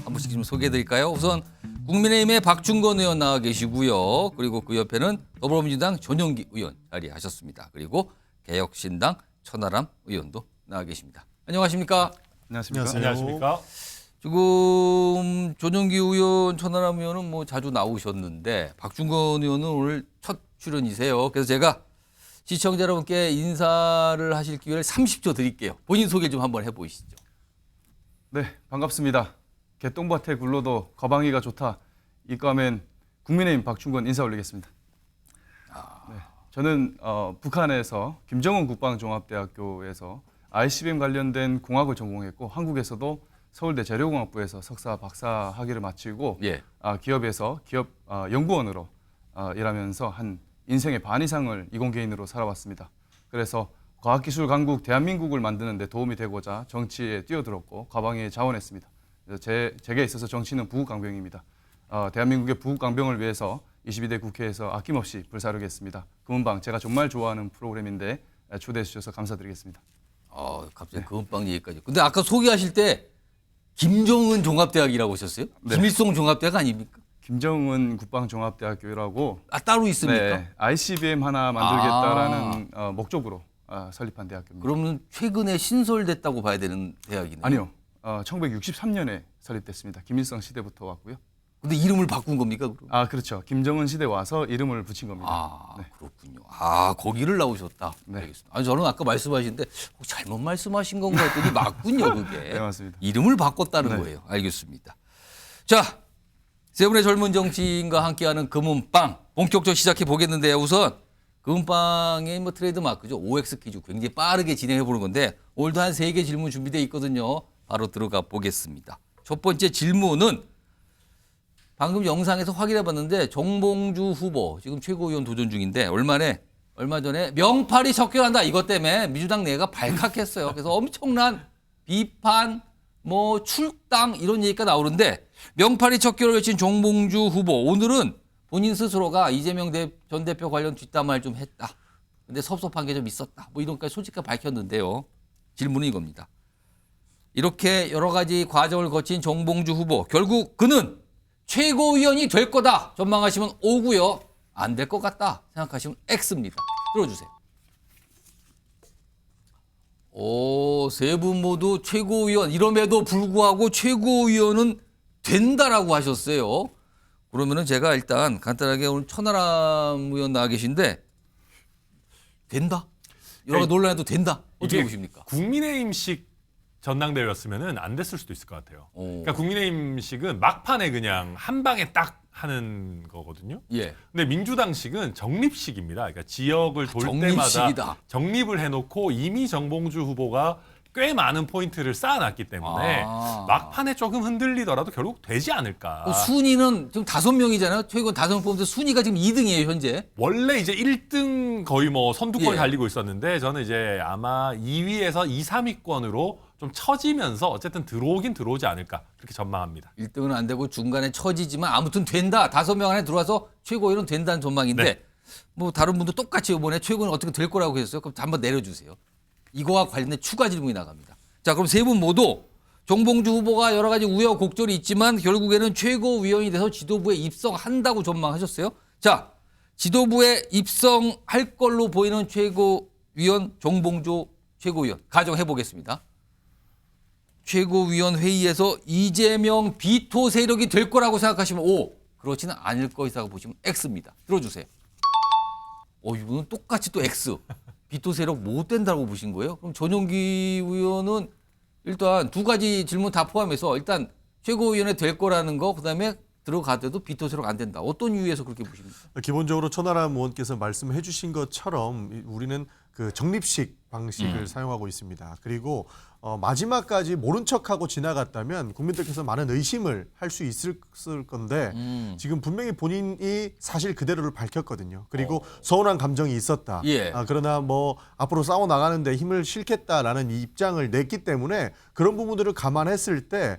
S1: 한 분씩 좀 소개해드릴까요? 우선 국민의힘의 박준건 의원 나와 계시고요. 그리고 그 옆에는 더불어민주당 전용기 의원 자리하셨습니다. 그리고 개혁신당 천하람 의원도 나와 계십니다. 안녕하십니까?
S8: 안녕하십니까?
S1: 지금 전용기 의원, 천하람 의원은 뭐 자주 나오셨는데 박준건 의원은 오늘 첫 출연이세요. 그래서 제가 시청자 여러분께 인사를 하실 기회를 30초 드릴게요. 본인 소개 좀 한번 해보시죠.
S24: 네, 반갑습니다. 개똥밭에 굴러도 가방이가 좋다. 이과면 국민의힘 박준건 인사 올리겠습니다. 네, 저는 북한에서 김정은 국방종합대학교에서 ICBM 관련된 공학을 전공했고 한국에서도 서울대 재료공학부에서 석사, 박사 학위를 마치고 기업에서 기업 연구원으로 일하면서 한 인생의 반 이상을 이공계인으로 살아왔습니다. 그래서 과학기술 강국 대한민국을 만드는 데 도움이 되고자 정치에 뛰어들었고 과방위에 자원했습니다. 제게 있어서 정치는 부국강병입니다. 대한민국의 부국강병을 위해서 22대 국회에서 아낌없이 불사르겠습니다. 금은방 제가 정말 좋아하는 프로그램인데 초대해 주셔서 감사드리겠습니다.
S1: 갑자기 금은방 얘기까지. 근데 아까 소개하실 때 김정은 종합대학이라고 하셨어요?
S24: 네.
S1: 김일성 종합대학 아닙니까?
S24: 김정은 국방종합대학교라고
S1: 따로 있습니까?
S24: 네, ICBM 하나 만들겠다라는 목적으로 설립한 대학교입니다.
S1: 그러면 최근에 신설됐다고 봐야 되는 대학이네요?
S24: 아니요. 1963년에 설립됐습니다. 김일성 시대부터 왔고요.
S1: 근데 이름을 바꾼 겁니까? 그럼?
S24: 그렇죠. 김정은 시대 와서 이름을 붙인 겁니다. 네.
S1: 그렇군요. 거기를 나오셨다. 네. 알겠습니다. 저는 아까 말씀하시는데 잘못 말씀하신 건가 했더니 맞군요, 그게.
S24: 네, 맞습니다.
S1: 이름을 바꿨다는 거예요. 알겠습니다. 자, 세 분의 젊은 정치인과 함께하는 금은방 본격적으로 시작해 보겠는데요. 우선 금은방의 뭐 트레이드 마크죠. OX 퀴즈 굉장히 빠르게 진행해 보는 건데 오늘도 한 3개 질문 준비되어 있거든요. 바로 들어가 보겠습니다. 첫 번째 질문은 방금 영상에서 확인해 봤는데 정봉주 후보 지금 최고위원 도전 중인데 얼마 전에 명팔이 척결한다 이것 때문에 민주당 내가 발칵했어요. 그래서 엄청난 비판, 출당 이런 얘기가 나오는데 명팔이 척결을 외친 정봉주 후보 오늘은 본인 스스로가 이재명 전 대표 관련 뒷담화를 좀 했다. 근데 섭섭한 게 좀 있었다. 이런까지 솔직하게 밝혔는데요. 질문은 이겁니다. 이렇게 여러 가지 과정을 거친 정봉주 후보 결국 그는 최고위원이 될 거다 전망하시면 O고요. 안 될 것 같다 생각하시면 X입니다. 들어주세요. 세 분 모두 최고위원 이럼에도 불구하고 최고위원은 된다라고 하셨어요. 그러면은 제가 일단 간단하게 오늘 천하람 의원 나와 계신데 된다? 여러 가지 논란해도 된다? 어떻게 보십니까?
S25: 국민의힘식 전당대회였으면은 안 됐을 수도 있을 것 같아요. 그러니까 국민의힘식은 막판에 그냥 한 방에 딱 하는 거거든요. 근데 민주당식은 정립식입니다. 그러니까 지역을 돌
S1: 정립식이다.
S25: 때마다 정립을 해놓고 이미 정봉주 후보가 꽤 많은 포인트를 쌓아놨기 때문에 막판에 조금 흔들리더라도 결국 되지 않을까.
S1: 순위는 지금 5명이잖아요. 최고위원 5명 뽑는데 순위가 지금 2등이에요, 현재.
S25: 원래 이제 1등 거의 선두권을 달리고 있었는데 저는 이제 아마 2위에서 2, 3위권으로 좀 처지면서 어쨌든 들어오긴 들어오지 않을까 그렇게 전망합니다.
S1: 1등은 안 되고 중간에 처지지만 아무튼 된다. 5명 안에 들어와서 최고위원은 된다는 전망인데 다른 분도 똑같이 이번에 최고위원 어떻게 될 거라고 했어요. 그럼 한번 내려주세요. 이거와 관련된 추가 질문이 나갑니다. 자, 그럼 세 분 모두 정봉주 후보가 여러 가지 우여곡절이 있지만 결국에는 최고위원이 돼서 지도부에 입성한다고 전망하셨어요. 자, 지도부에 입성할 걸로 보이는 최고위원 정봉주 최고위원 가정해 보겠습니다. 최고위원 회의에서 이재명 비토 세력이 될 거라고 생각하시면 O, 그렇지는 않을 것이라고 보시면 X입니다. 들어주세요. 이분은 똑같이 또 X. 비토 세력 못 된다고 보신 거예요? 그럼 전용기 의원은 일단 두 가지 질문 다 포함해서 일단 최고위원회 될 거라는 거, 그다음에 들어가도 비토 세력 안 된다. 어떤 이유에서 그렇게 보십니까?
S11: 기본적으로 천하람 의원께서 말씀해 주신 것처럼 우리는 그 적립식 방식을 사용하고 있습니다. 그리고 마지막까지 모른 척하고 지나갔다면 국민들께서 많은 의심을 할 수 있을 건데 지금 분명히 본인이 사실 그대로를 밝혔거든요. 그리고 서운한 감정이 있었다.
S1: 예.
S11: 그러나 뭐 앞으로 싸워 나가는데 힘을 실겠다라는 입장을 냈기 때문에 그런 부분들을 감안했을 때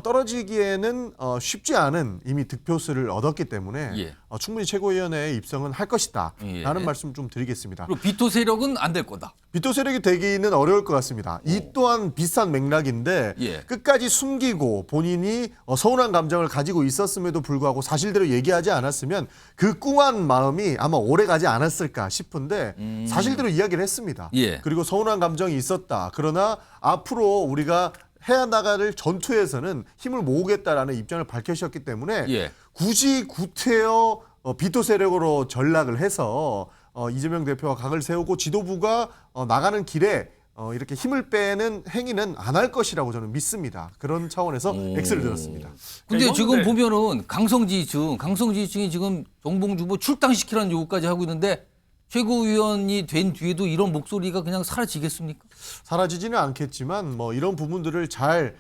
S11: 떨어지기에는 쉽지 않은 이미 득표수를 얻었기 때문에
S1: 예.
S11: 충분히 최고위원회에 입성은 할 것이다.
S1: 예.
S11: 라는 말씀 좀 드리겠습니다.
S1: 그리고 비토 세력은 안 될 거다.
S11: 비토 세력이 되기는 어려울 것 같습니다. 이 또한 비슷한 맥락인데
S1: 예.
S11: 끝까지 숨기고 본인이 서운한 감정을 가지고 있었음에도 불구하고 사실대로 얘기하지 않았으면 그 꿍한 마음이 아마 오래 가지 않았을까 싶은데 사실대로 이야기를 했습니다.
S1: 예.
S11: 그리고 서운한 감정이 있었다. 그러나 앞으로 우리가 해야 나갈 전투에서는 힘을 모으겠다라는 입장을 밝히셨기 때문에
S1: 예.
S11: 굳이 구태여 비토 세력으로 전락을 해서 이재명 대표가 각을 세우고 지도부가 나가는 길에 이렇게 힘을 빼는 행위는 안 할 것이라고 저는 믿습니다. 그런 차원에서 X를 들었습니다.
S1: 근데 지금 보면은 강성지지층이 지금 정봉주 후보 출당시키라는 요구까지 하고 있는데 최고위원이 된 뒤에도 이런 목소리가 그냥 사라지겠습니까?
S11: 사라지지는 않겠지만 뭐 이런 부분들을 잘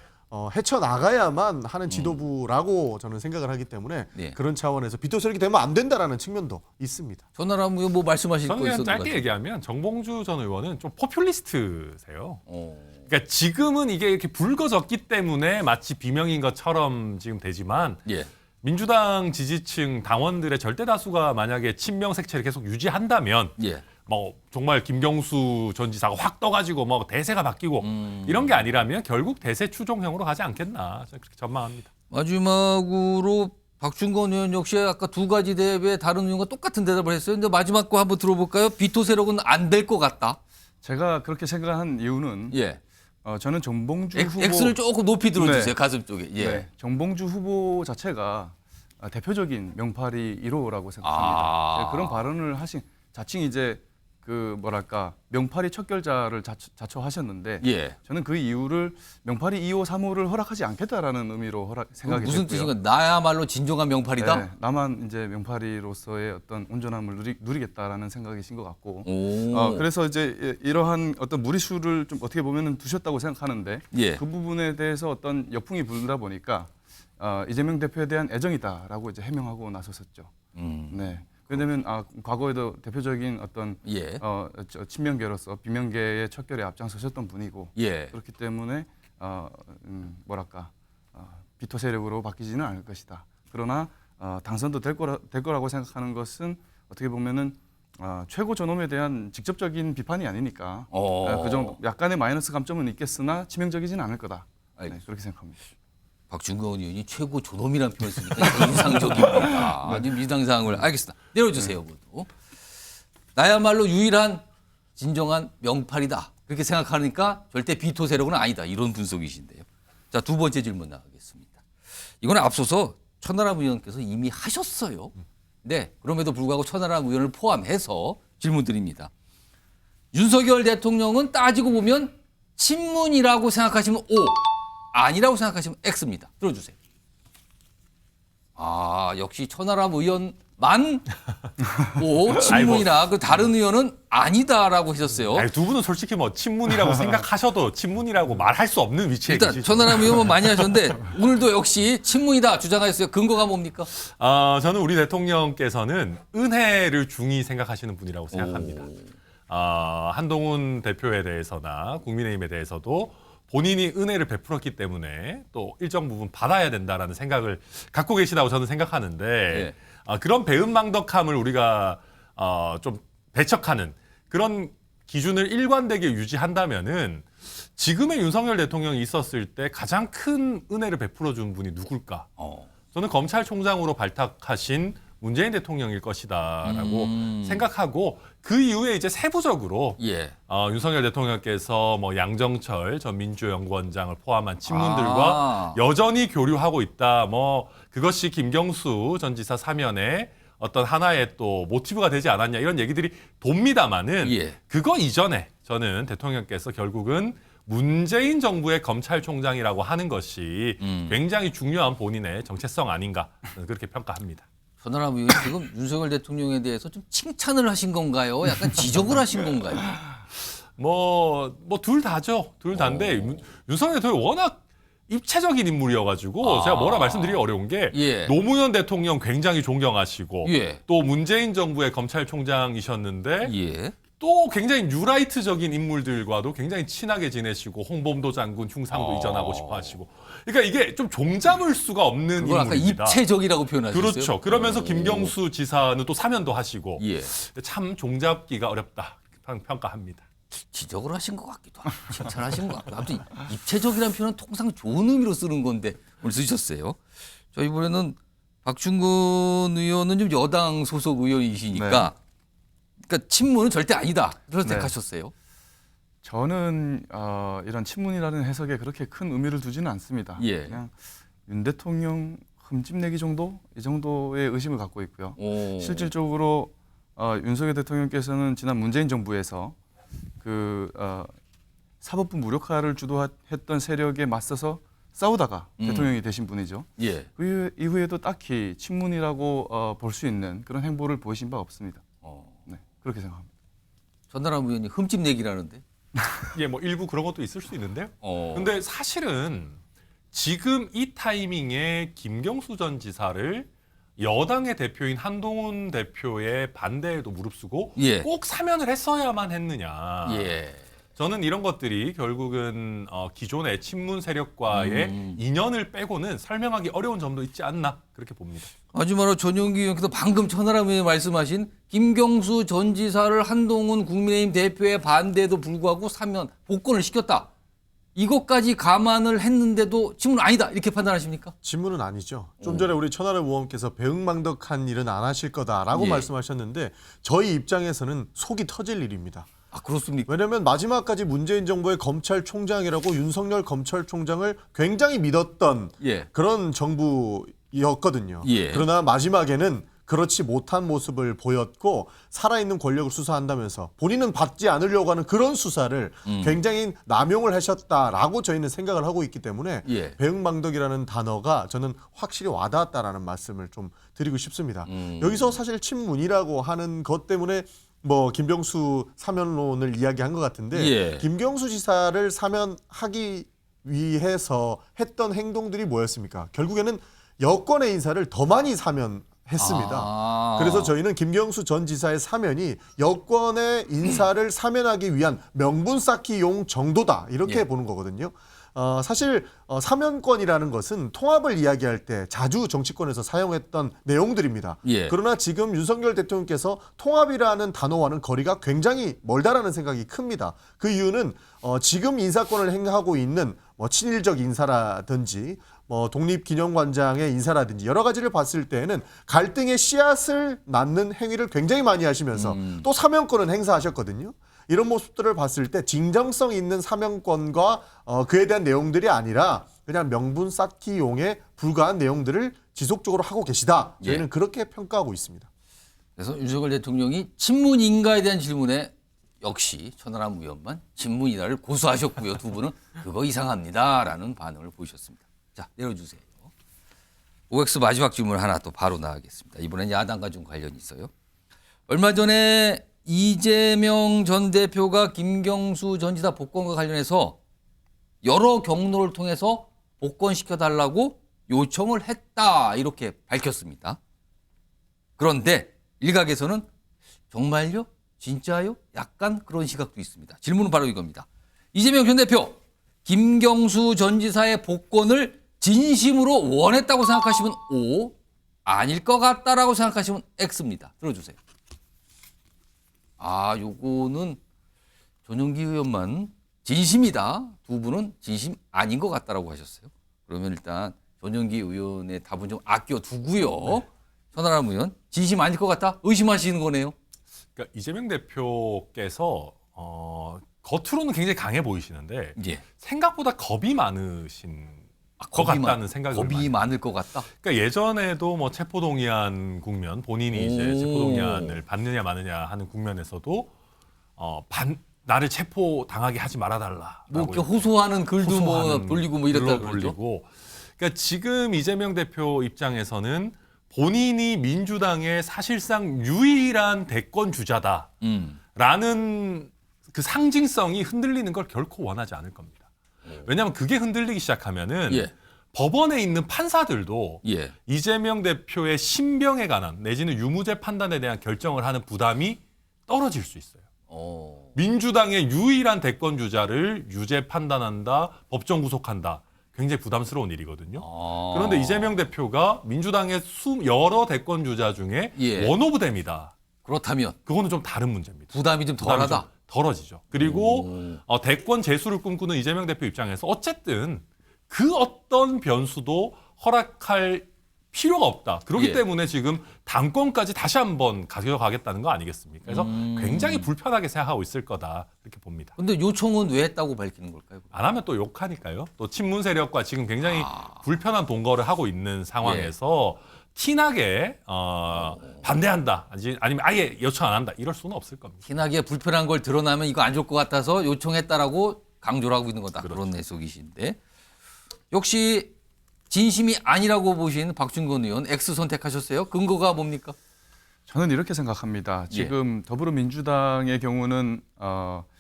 S11: 헤쳐나가야만 하는 지도부라고 저는 생각을 하기 때문에
S1: 네.
S11: 그런 차원에서 비토 세력이 되면 안 된다라는 측면도 있습니다.
S1: 전화람 의원 뭐 말씀하실 거
S25: 저는 그냥
S1: 있었던 것
S25: 짧게
S1: 같아요.
S25: 얘기하면 정봉주 전 의원은 좀 포퓰리스트세요. 그러니까 지금은 이게 이렇게 불거졌기 때문에 마치 비명인 것처럼 지금 되지만
S1: 예.
S25: 민주당 지지층 당원들의 절대 다수가 만약에 친명 색채를 계속 유지한다면
S1: 예.
S25: 뭐 정말 김경수 전 지사가 확 떠가지고 뭐 대세가 바뀌고 이런 게 아니라면 결국 대세 추종형으로 가지 않겠나 저는 그렇게 전망합니다.
S1: 마지막으로 박준건 의원 역시 아까 두 가지 대답에 다른 의원과 똑같은 대답을 했어요. 근데 마지막 거 한번 들어볼까요? 비토 세력은 안 될 것 같다.
S24: 제가 그렇게 생각한 이유는
S1: 예.
S24: 저는 정봉주 후보
S1: X를 조금 높이 들어주세요.
S24: 네.
S1: 가슴 쪽에. 예.
S24: 네. 정봉주 후보 자체가 대표적인 명파리 1호라고 생각합니다. 그런 발언을 하신 자칭 이제 그 뭐랄까 명파리 척결자를 자처하셨는데
S1: 예.
S24: 저는 그 이유를 명파리 2호, 3호를 허락하지 않겠다라는 의미로 생각이
S1: 무슨
S24: 됐고요.
S1: 뜻인가? 나야말로 진정한 명파리다.
S24: 네, 나만 이제 명파리로서의 어떤 온전함을 누리겠다라는 생각이신 것 같고, 그래서 이제 이러한 어떤 무리수를 좀 어떻게 보면은 두셨다고 생각하는데
S1: 예.
S24: 그 부분에 대해서 어떤 역풍이 불다 보니까 이재명 대표에 대한 애정이다라고 이제 해명하고 나섰었죠. 네. 왜냐하면 과거에도 대표적인 어떤
S1: 예.
S24: 친명계로서 비명계의 척결에 앞장서셨던 분이고
S1: 예.
S24: 그렇기 때문에 뭐랄까 비토 세력으로 바뀌지는 않을 것이다. 그러나 당선도 될 거라고 생각하는 것은 어떻게 보면은 최고 저놈에 대한 직접적인 비판이 아니니까 그 정도 약간의 마이너스 감점은 있겠으나 치명적이지는 않을 거다. 네, 그렇게 생각합니다.
S1: 박준건 의원이 최고 존엄이라는 표현을 쓰니까 인상적입니다. 아주 미상상을 알겠습니다. 내려주세요. 그것도. 나야말로 유일한 진정한 명팔이다. 그렇게 생각하니까 절대 비토 세력은 아니다. 이런 분석이신데요. 자, 두 번째 질문 나가겠습니다. 이거는 앞서서 천하람 의원께서 이미 하셨어요. 네, 그럼에도 불구하고 천하람 의원을 포함해서 질문 드립니다. 윤석열 대통령은 따지고 보면 친문이라고 생각하시면 O, 아니라고 생각하시면 X입니다. 들어주세요. 역시 천하람 의원만 O, 친문이라 그 다른 의원은 아니다라고 하셨어요.
S25: 두 분은 솔직히 뭐 친문이라고 생각하셔도 친문이라고 말할 수 없는 위치에
S1: 일단
S25: 계시죠.
S1: 천하람 의원은 많이 하셨는데 오늘도 역시 친문이다 주장하셨어요. 근거가 뭡니까?
S25: 저는 우리 대통령께서는 은혜를 중히 생각하시는 분이라고 생각합니다. 한동훈 대표에 대해서나 국민의힘에 대해서도 본인이 은혜를 베풀었기 때문에 또 일정 부분 받아야 된다라는 생각을 갖고 계시다고 저는 생각하는데 그런 배은망덕함을 우리가 좀 배척하는 그런 기준을 일관되게 유지한다면은 지금의 윤석열 대통령이 있었을 때 가장 큰 은혜를 베풀어 준 분이 누굴까? 저는 검찰총장으로 발탁하신 문재인 대통령일 것이다라고 생각하고 그 이후에 이제 세부적으로 윤석열 대통령께서 뭐 양정철 전 민주연구원장을 포함한 친문들과 여전히 교류하고 있다. 뭐 그것이 김경수 전 지사 사면의 어떤 하나의 또 모티브가 되지 않았냐 이런 얘기들이 돕니다마는 그거 이전에 저는 대통령께서 결국은 문재인 정부의 검찰총장이라고 하는 것이 굉장히 중요한 본인의 정체성 아닌가 그렇게 평가합니다.
S1: 전하람 의원이 지금 윤석열 대통령에 대해서 좀 칭찬을 하신 건가요? 약간 지적을 하신 건가요?
S25: 뭐 둘 다죠. 둘 다인데 윤석열 대통령이 워낙 입체적인 인물이어가지고 제가 뭐라 말씀드리기 어려운 게 노무현 대통령 굉장히 존경하시고 또 문재인 정부의 검찰총장이셨는데 또 굉장히 뉴라이트적인 인물들과도 굉장히 친하게 지내시고 홍범도 장군 흉상도 이전하고 싶어 하시고 그러니까 이게 좀 종잡을 수가 없는
S1: 그걸 아까
S25: 인물입니다.
S1: 입체적이라고 표현하셨어요.
S25: 그렇죠. 그러면서 김경수 지사는 또 사면도 하시고 참 종잡기가 어렵다 평가합니다.
S1: 지적을 하신 것 같기도 하고 칭찬하신 것 같고 아무튼 입체적이라는 표현은 통상 좋은 의미로 쓰는 건데 오늘 쓰셨어요. 저 이번에는 박충근 의원은 좀 여당 소속 의원이시니까 그러니까 친문은 절대 아니다. 그런 생각하셨어요?
S24: 저는 이런 친문이라는 해석에 그렇게 큰 의미를 두지는 않습니다. 그냥 윤 대통령 흠집내기 정도? 이 정도의 의심을 갖고 있고요. 실질적으로 윤석열 대통령께서는 지난 문재인 정부에서 사법부 무력화를 주도했던 세력에 맞서서 싸우다가 대통령이 되신 분이죠. 그 이후에도 딱히 친문이라고 볼 수 있는 그런 행보를 보이신 바 없습니다. 네, 그렇게 생각합니다.
S1: 전나람 의원이 흠집내기라는데?
S25: 뭐 일부 그런 것도 있을 수 있는데요. 근데 사실은 지금 이 타이밍에 김경수 전 지사를 여당의 대표인 한동훈 대표의 반대에도 무릅쓰고 꼭 사면을 했어야만 했느냐. 저는 이런 것들이 결국은 기존의 친문 세력과의 인연을 빼고는 설명하기 어려운 점도 있지 않나 그렇게 봅니다.
S1: 마지막으로 전용기 의원께서 방금 전하람 의원이 말씀하신 김경수 전 지사를 한동훈 국민의힘 대표의 반대에도 불구하고 사면 복권을 시켰다. 이것까지 감안을 했는데도 친문은 아니다 이렇게 판단하십니까?
S11: 친문은 아니죠. 좀 전에 우리 천하람 의원께서 배응망덕한 일은 안 하실 거다라고 말씀하셨는데 저희 입장에서는 속이 터질 일입니다.
S1: 그렇습니까?
S11: 왜냐하면 마지막까지 문재인 정부의 검찰총장이라고 윤석열 검찰총장을 굉장히 믿었던 그런 정부였거든요. 그러나 마지막에는 그렇지 못한 모습을 보였고 살아있는 권력을 수사한다면서 본인은 받지 않으려고 하는 그런 수사를 굉장히 남용을 하셨다라고 저희는 생각을 하고 있기 때문에 배응망덕이라는 단어가 저는 확실히 와닿았다라는 말씀을 좀 드리고 싶습니다. 여기서 사실 친문이라고 하는 것 때문에 뭐 김경수 사면론을 이야기한 것 같은데 김경수 지사를 사면하기 위해서 했던 행동들이 뭐였습니까? 결국에는 여권의 인사를 더 많이 사면했습니다. 그래서 저희는 김경수 전 지사의 사면이 여권의 인사를 사면하기 위한 명분 쌓기용 정도다 이렇게 보는 거거든요. 사실 사면권이라는 것은 통합을 이야기할 때 자주 정치권에서 사용했던 내용들입니다. 그러나 지금 윤석열 대통령께서 통합이라는 단어와는 거리가 굉장히 멀다라는 생각이 큽니다. 그 이유는 지금 인사권을 행하고 있는 친일적 인사라든지 독립기념관장의 인사라든지 여러 가지를 봤을 때에는 갈등의 씨앗을 낳는 행위를 굉장히 많이 하시면서 또 사면권은 행사하셨거든요. 이런 모습들을 봤을 때 진정성 있는 사면권과 그에 대한 내용들이 아니라 그냥 명분 쌓기용에 불과한 내용들을 지속적으로 하고 계시다. 저희는 그렇게 평가하고 있습니다.
S1: 그래서 윤석열 대통령이 친문인가에 대한 질문에 역시 천하람 의원만 친문이다를 고수하셨고요. 두 분은 그거 이상합니다라는 반응을 보이셨습니다. 자, 내려주세요. OX 마지막 질문 하나 또 바로 나가겠습니다. 이번엔 야당과 좀 관련이 있어요. 얼마 전에 이재명 전 대표가 김경수 전 지사 복권과 관련해서 여러 경로를 통해서 복권시켜달라고 요청을 했다 이렇게 밝혔습니다. 그런데 일각에서는 정말요? 진짜요? 약간 그런 시각도 있습니다. 질문은 바로 이겁니다. 이재명 전 대표, 김경수 전 지사의 복권을 진심으로 원했다고 생각하시면 O, 아닐 것 같다라고 생각하시면 X입니다. 들어주세요. 요거는 전용기 의원만 진심이다. 두 분은 진심 아닌 것 같다라고 하셨어요. 그러면 일단 전용기 의원의 답은 좀 아껴두고요. 천하람 의원 진심 아닐 것 같다 의심하시는 거네요.
S25: 그러니까 이재명 대표께서 겉으로는 굉장히 강해 보이시는데 생각보다 겁이 많으신 것 같다는 생각이
S1: 겁이 많을 것 같다.
S25: 그러니까 예전에도 뭐 체포동의안 국면 본인이 이제 체포동의안을 받느냐 마느냐 하는 국면에서도 나를 체포 당하게 하지 말아달라.
S1: 뭐 이렇게 호소하는 글도 뭐 돌리고 뭐 이랬다 그러죠.
S25: 그러니까 지금 이재명 대표 입장에서는 본인이 민주당의 사실상 유일한 대권 주자다라는 그 상징성이 흔들리는 걸 결코 원하지 않을 겁니다. 왜냐하면 그게 흔들리기 시작하면은 법원에 있는 판사들도 이재명 대표의 신병에 관한 내지는 유무죄 판단에 대한 결정을 하는 부담이 떨어질 수 있어요. 민주당의 유일한 대권 주자를 유죄 판단한다, 법정 구속한다. 굉장히 부담스러운 일이거든요. 그런데 이재명 대표가 민주당의 여러 대권 주자 중에 원 오브 댐이다.
S1: 그렇다면
S25: 그거는 좀 다른 문제입니다.
S1: 부담이 좀 덜하다.
S25: 덜어지죠. 그리고 대권 재수를 꿈꾸는 이재명 대표 입장에서 어쨌든 그 어떤 변수도 허락할 필요가 없다. 그렇기 때문에 지금 당권까지 다시 한번 가져가겠다는 거 아니겠습니까? 그래서 굉장히 불편하게 생각하고 있을 거다. 이렇게 봅니다.
S1: 근데 요청은 왜 했다고 밝히는 걸까요?
S25: 안 하면 또 욕하니까요. 또 친문 세력과 지금 굉장히 불편한 동거를 하고 있는 상황에서 티나게 반대한다. 아니면 아예 요청 안 한다. 이럴 수는 없을 겁니다.
S1: 티나게 불편한 걸 드러나면 이거 안 좋을 것 같아서 요청했다라고 강조를 하고 있는 거다. 그런 해석이신데. 역시 진심이 아니라고 보신 박준건 의원 X 선택하셨어요. 근거가 뭡니까?
S24: 저는 이렇게 생각합니다. 지금 더불어민주당의 경우는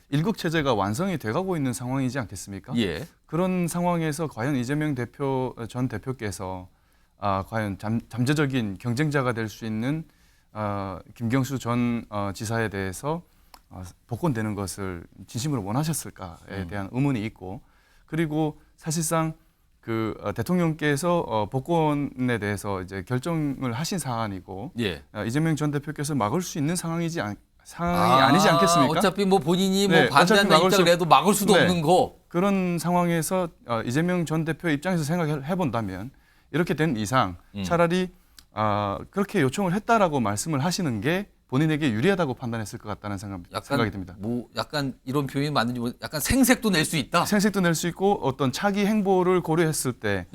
S24: 일국 체제가 완성이 돼가고 있는 상황이지 않겠습니까? 그런 상황에서 과연 이재명 전 대표께서 과연 잠재적인 경쟁자가 될 수 있는 김경수 전 지사에 대해서 복권되는 것을 진심으로 원하셨을까에 대한 의문이 있고, 그리고 사실상 그 대통령께서 복권에 대해서 이제 결정을 하신 사안이고 이재명 전 대표께서 막을 수 있는 상황이 아니지 않겠습니까?
S1: 어차피 뭐 본인이 뭐 반대한다 입장을 해도 막을 수도 없는 거.
S24: 그런 상황에서 이재명 전 대표 입장에서 생각해 본다면 이렇게 된 이상 차라리 그렇게 요청을 했다라고 말씀을 하시는 게 본인에게 유리하다고 판단했을 것 같다는 생각이 듭니다.
S1: 뭐 약간 이런 표현이 맞는지 약간 생색도 낼 수 있다.
S24: 생색도 낼 수 있고 어떤 차기 행보를 고려했을 때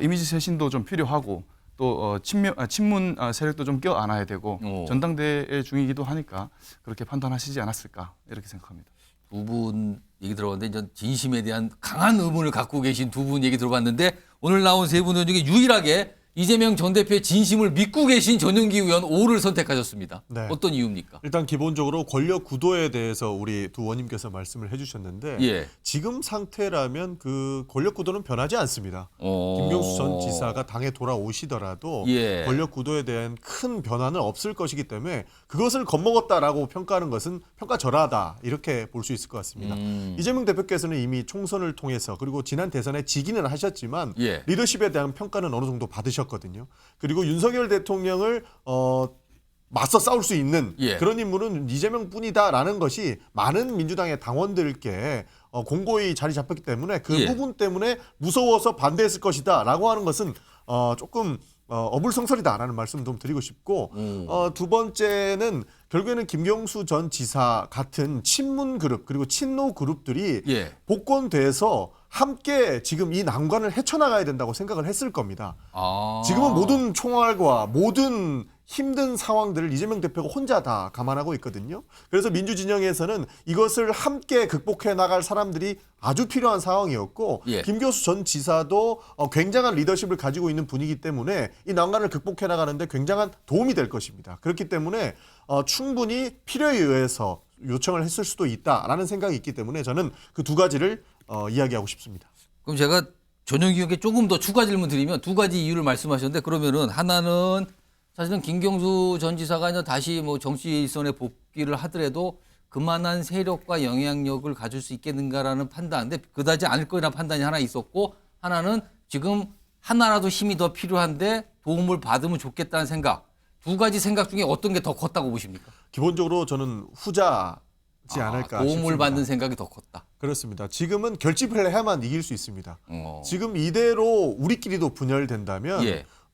S24: 이미지 쇄신도 좀 필요하고 또 친문 세력도 좀 껴안아야 되고 전당대회 중이기도 하니까 그렇게 판단하시지 않았을까 이렇게 생각합니다.
S1: 두 분 얘기 들어봤는데 전 진심에 대한 강한 의문을 갖고 계신 두 분 얘기 들어봤는데 오늘 나온 세 분 중에 유일하게 이재명 전 대표의 진심을 믿고 계신 전용기 의원 5를 선택하셨습니다. 어떤 이유입니까?
S11: 일단 기본적으로 권력 구도에 대해서 우리 두 의원님께서 말씀을 해주셨는데 지금 상태라면 그 권력 구도는 변하지 않습니다. 김경수 전 지사가 당에 돌아오시더라도 권력 구도에 대한 큰 변화는 없을 것이기 때문에 그것을 겁먹었다라고 평가하는 것은 평가절하다 이렇게 볼 수 있을 것 같습니다. 이재명 대표께서는 이미 총선을 통해서 그리고 지난 대선에 지기는 하셨지만 리더십에 대한 평가는 어느 정도 받으셨거든요. 그리고 윤석열 대통령을 맞서 싸울 수 있는 그런 인물은 이재명뿐이다라는 것이 많은 민주당의 당원들께 공고히 자리 잡혔기 때문에 그 부분 때문에 무서워서 반대했을 것이다라고 하는 것은 조금 어불성설이다라는 말씀 좀 드리고 싶고 두 번째는 결국에는 김경수 전 지사 같은 친문 그룹 그리고 친노 그룹들이 복권돼서 함께 지금 이 난관을 헤쳐나가야 된다고 생각을 했을 겁니다. 지금은 모든 총알과 모든 힘든 상황들을 이재명 대표가 혼자 다 감안하고 있거든요. 그래서 민주진영에서는 이것을 함께 극복해 나갈 사람들이 아주 필요한 상황이었고 김경수 전 지사도 굉장한 리더십을 가지고 있는 분이기 때문에 이 난관을 극복해 나가는데 굉장한 도움이 될 것입니다. 그렇기 때문에 충분히 필요에 의해서 요청을 했을 수도 있다라는 생각이 있기 때문에 저는 그 두 가지를 이야기하고 싶습니다.
S1: 그럼 제가 전용기 의원께 조금 더 추가 질문 드리면 두 가지 이유를 말씀하셨는데 그러면은 하나는 사실은 김경수 전 지사가 이제 다시 뭐 정치 일선에 복귀를 하더라도 그만한 세력과 영향력을 가질 수 있겠는가라는 판단인데 그다지 않을 거라는 판단이 하나 있었고 하나는 지금 하나라도 힘이 더 필요한데 도움을 받으면 좋겠다는 생각. 두 가지 생각 중에 어떤 게 더 컸다고 보십니까?
S11: 기본적으로 저는 후자지 않을까
S1: 도움을
S11: 싶습니다.
S1: 받는 생각이 더 컸다.
S11: 그렇습니다. 지금은 결집을 해야만 이길 수 있습니다. 지금 이대로 우리끼리도 분열된다면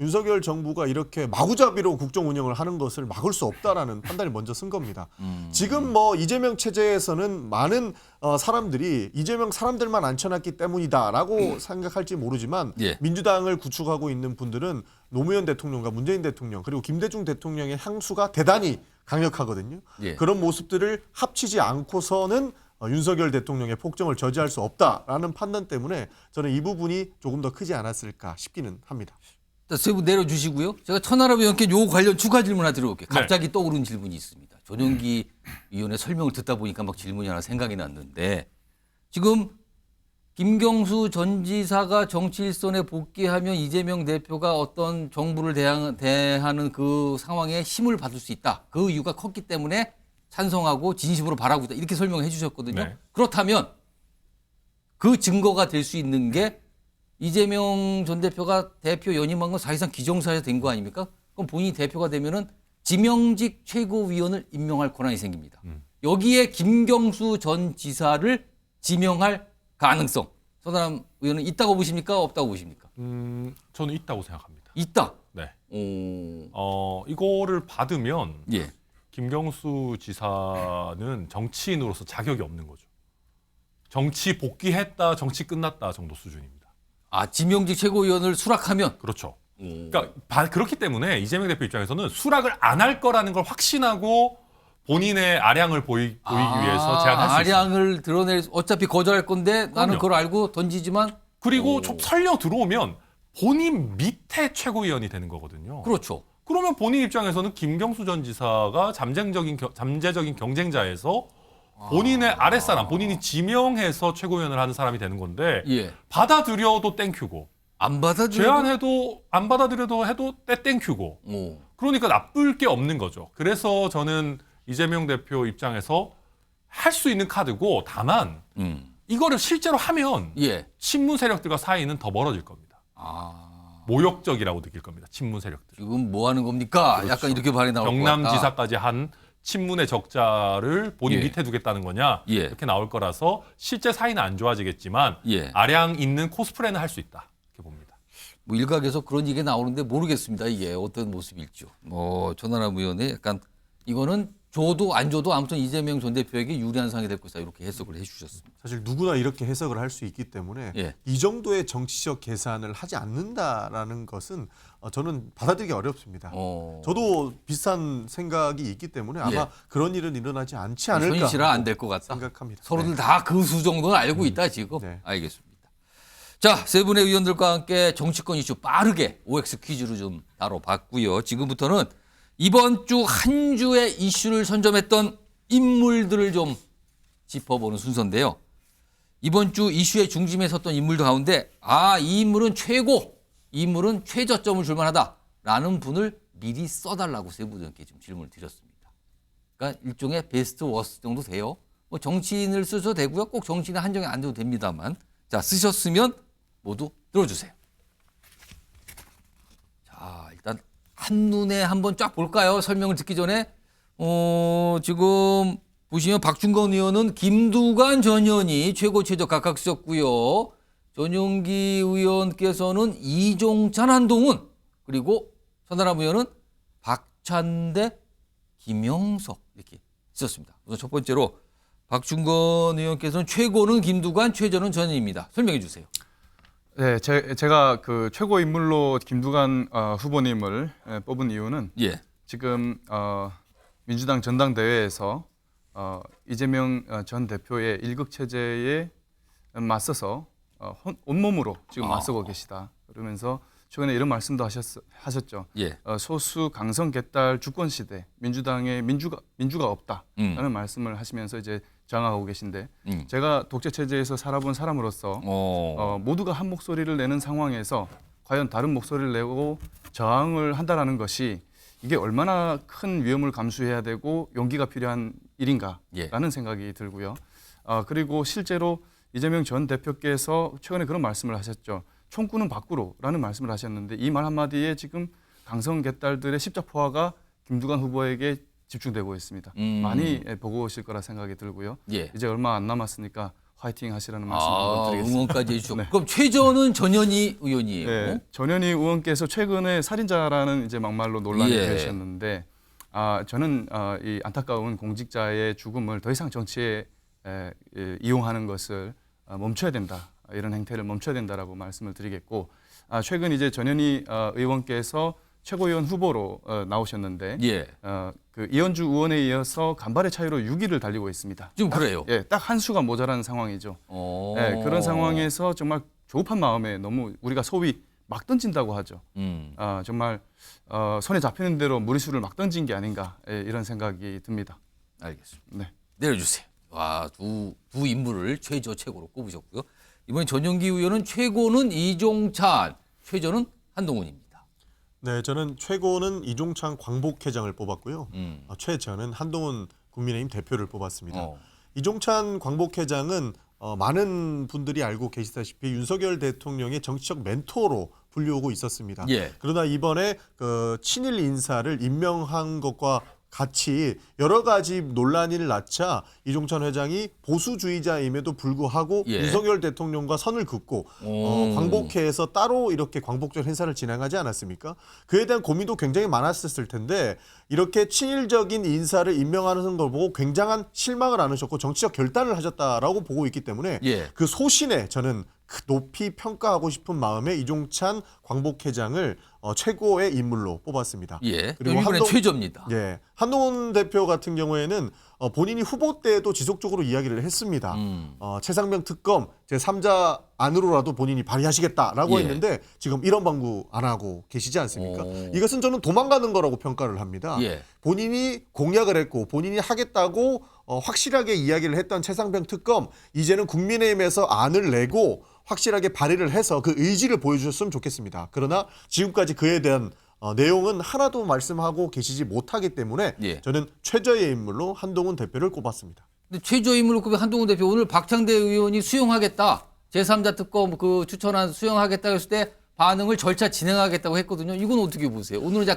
S11: 윤석열 정부가 이렇게 마구잡이로 국정 운영을 하는 것을 막을 수 없다라는 판단을 먼저 쓴 겁니다. 지금 뭐 이재명 체제에서는 많은 사람들이 이재명 사람들만 앉혀놨기 때문이다라고 생각할지 모르지만
S1: 예.
S11: 민주당을 구축하고 있는 분들은 노무현 대통령과 문재인 대통령 그리고 김대중 대통령의 향수가 대단히 강력하거든요.
S1: 예.
S11: 그런 모습들을 합치지 않고서는 윤석열 대통령의 폭정을 저지할 수 없다라는 판단 때문에 저는 이 부분이 조금 더 크지 않았을까 싶기는 합니다.
S1: 세 분 내려주시고요. 제가 천하람 의원께 요 관련 추가 질문 하나 드려볼게요.
S11: 네.
S1: 갑자기 떠오른 질문이 있습니다. 전용기 위원의 설명을 듣다 보니까 막 질문이 하나 생각이 났는데 지금 김경수 전 지사가 정치 일선에 복귀하면 이재명 대표가 어떤 정부를 대하는 그 상황에 힘을 받을 수 있다. 그 이유가 컸기 때문에 찬성하고 진심으로 바라고 있다. 이렇게 설명을 해 주셨거든요.
S25: 네.
S1: 그렇다면 그 증거가 될 수 있는 게 이재명 전 대표가 대표 연임한 건 사실상 기정사에서 된 거 아닙니까? 그럼 본인이 대표가 되면은 지명직 최고위원을 임명할 권한이 생깁니다. 여기에 김경수 전 지사를 지명할 가능성. 서다람 의원은 있다고 보십니까? 없다고 보십니까?
S25: 저는 있다고 생각합니다.
S1: 있다.
S25: 네. 이거를 받으면
S1: 예.
S25: 김경수 지사는 정치인으로서 자격이 없는 거죠. 정치 복귀했다, 정치 끝났다 정도 수준입니다.
S1: 아, 지명직 최고위원을 수락하면?
S25: 그렇죠. 그러니까 그렇기 때문에 이재명 대표 입장에서는 수락을 안 할 거라는 걸 확신하고 본인의 아량을 보이기 위해서 제안할 수 있습니다.
S1: 아량을 드러낼 어차피 거절할 건데 나는 그걸 알고 던지지만
S25: 그리고 좀 설령 들어오면 본인 밑에 최고위원이 되는 거거든요.
S1: 그렇죠.
S25: 그러면 본인 입장에서는 김경수 전 지사가 잠재적인 경쟁자에서 본인의 아랫사람, 본인이 지명해서 최고위원을 하는 사람이 되는 건데
S1: 예.
S25: 받아들여도 땡큐고
S1: 안 받아들여도
S25: 제안해도 안 받아들여도 해도 땡큐고 그러니까 나쁠 게 없는 거죠. 그래서 저는 이재명 대표 입장에서 할 수 있는 카드고 다만 이거를 실제로 하면
S1: 예.
S25: 친문 세력들과 사이는 더 멀어질 겁니다. 모욕적이라고 느낄 겁니다. 친문 세력들.
S1: 지금 뭐 하는 겁니까?
S25: 그렇죠.
S1: 약간 이렇게 발이 나올 것 같다.
S25: 경남지사까지 한 친문의 적자를 본인
S1: 예.
S25: 밑에 두겠다는 거냐
S1: 예.
S25: 이렇게 나올 거라서 실제 사이는 안 좋아지겠지만
S1: 예.
S25: 아량 있는 코스프레는 할 수 있다 이렇게 봅니다.
S1: 뭐 일각에서 그런 얘기가 나오는데 모르겠습니다. 이게 어떤 모습일지요. 전하람 의원의 약간 이거는 줘도 안 줘도 아무튼 이재명 전 대표에게 유리한 상황이 될 것이다 이렇게 해석을 해주셨습니다.
S11: 사실 누구나 이렇게 해석을 할 수 있기 때문에
S1: 예.
S11: 이 정도의 정치적 계산을 하지 않는다라는 것은 저는 받아들이기 어렵습니다. 저도 비슷한 생각이 있기 때문에 아마
S1: 예.
S11: 그런 일은 일어나지 않지 않을까
S1: 현실화 안 될 것 같다.
S11: 생각합니다.
S1: 서로들
S11: 네.
S1: 다 그 수 정도는 알고 있다 지금. 알겠습니다. 자, 세 분의 의원들과 함께 정치권 이슈 빠르게 OX 퀴즈로 좀 다뤄봤고요. 지금부터는 이번 주 한 주의 이슈를 선점했던 인물들을 좀 짚어보는 순서인데요. 이번 주 이슈의 중심에 섰던 인물들 가운데 이 인물은 최고, 이 인물은 최저점을 줄 만하다라는 분을 미리 써달라고 세 분께 지금 질문을 드렸습니다. 그러니까 일종의 베스트 워스트 정도 돼요. 뭐 정치인을 쓰셔도 되고요. 꼭 정치인의 한정에 안 돼도 됩니다만. 자, 쓰셨으면 모두 들어주세요. 자, 일단 한눈에 한번 쫙 볼까요? 설명을 듣기 전에. 지금 보시면 박준건 의원은 김두관 전 의원이 최고 최저 각각 쓰셨고요. 전용기 의원께서는 이종찬 한동훈 그리고 천하람 의원은 박찬대 김영석 이렇게 쓰셨습니다. 우선 첫 번째로 박준건 의원께서는 최고는 김두관, 최저는 전 의원입니다. 설명해 주세요.
S24: 네, 제가 그 최고 인물로 김두관 후보님을 뽑은 이유는 지금 민주당 전당대회에서 이재명 전 대표의 일극 체제에 맞서서 온몸으로 지금 맞서고 계시다. 그러면서 최근에 이런 말씀도 하셨죠. 소수 강성 개딸 주권 시대, 민주당에 민주가 없다라는 말씀을 하시면서 이제 저항하고 계신데 제가 독재 체제에서 살아본 사람으로서 모두가 한 목소리를 내는 상황에서 과연 다른 목소리를 내고 저항을 한다라는 것이 이게 얼마나 큰 위험을 감수해야 되고 용기가 필요한 일인가라는 생각이 들고요. 그리고 실제로 이재명 전 대표께서 최근에 그런 말씀을 하셨죠. 총구는 밖으로라는 말씀을 하셨는데 이 말 한마디에 지금 강성 개딸들의 십자포화가 김두관 후보에게 집중되고 있습니다. 많이 보고 오실 거라 생각이 들고요. 이제 얼마 안 남았으니까 화이팅 하시라는 말씀 한번 드리겠습니다.
S1: 응원까지 해주셨고.
S24: 네.
S1: 그럼 최저는 전현희 의원이에요.
S24: 네, 전현희 의원께서 최근에 살인자라는 이제 막말로 논란이
S1: 예.
S24: 되셨는데 저는 이 안타까운 공직자의 죽음을 더 이상 정치에 이용하는 것을 멈춰야 된다. 이런 행태를 멈춰야 된다라고 말씀을 드리겠고 최근 이제 전현희 의원께서 최고위원 후보로 나오셨는데
S1: 예.
S24: 그 이현주 의원에 이어서 간발의 차이로 6위를 달리고 있습니다.
S1: 지금 그래요?
S24: 예, 딱 한 수가 모자란 상황이죠. 예, 그런 상황에서 정말 조급한 마음에 너무 우리가 소위 막 던진다고 하죠. 정말 손에 잡히는 대로 무리수를 막 던진 게 아닌가 이런 생각이 듭니다.
S1: 알겠습니다.
S24: 네.
S1: 내려주세요. 와, 두 인물을 최저 최고로 꼽으셨고요. 이번 전용기 의원은 최고는 이종찬, 최저는 한동훈입니다.
S11: 네, 저는 최고는 이종찬 광복회장을 뽑았고요. 최저는 한동훈 국민의힘 대표를 뽑았습니다. 이종찬 광복회장은 많은 분들이 알고 계시다시피 윤석열 대통령의 정치적 멘토로 불리우고 있었습니다.
S1: 예.
S11: 그러나 이번에 그 친일 인사를 임명한 것과 같이 여러 가지 논란이 낳자 이종찬 회장이 보수주의자임에도 불구하고
S1: 예.
S11: 윤석열 대통령과 선을 긋고 광복회에서 따로 이렇게 광복절 행사를 진행하지 않았습니까? 그에 대한 고민도 굉장히 많았을 텐데 이렇게 친일적인 인사를 임명하는 걸 보고 굉장한 실망을 안으셨고 정치적 결단을 하셨다라고 보고 있기 때문에
S1: 예.
S11: 그 소신에 저는 높이 평가하고 싶은 마음에 이종찬 광복회장을 최고의 인물로 뽑았습니다.
S1: 예. 그리고 이번에 최저입니다.
S11: 예, 한동훈 대표 같은 경우에는 본인이 후보 때도 지속적으로 이야기를 했습니다. 최상병 특검 제3자 안으로라도 본인이 발의하시겠다라고
S1: 예.
S11: 했는데 지금 이런 방구 안 하고 계시지 않습니까? 이것은 저는 도망가는 거라고 평가를 합니다.
S1: 예.
S11: 본인이 공약을 했고 본인이 하겠다고 확실하게 이야기를 했던 최상병 특검 이제는 국민의힘에서 안을 내고 확실하게 발의를 해서 그 의지를 보여주셨으면 좋겠습니다. 그러나 지금까지 그에 대한 내용은 하나도 말씀하고 계시지 못하기 때문에
S1: 예.
S11: 저는 최저의 인물로 한동훈 대표를 꼽았습니다.
S1: 근데 최저 인물로 꼽은 한동훈 대표 오늘 박창대 의원이 수용하겠다. 제3자 특검 그 추천안 수용하겠다 했을 때 반응을 절차 진행하겠다고 했거든요. 이건 어떻게 보세요? 오늘은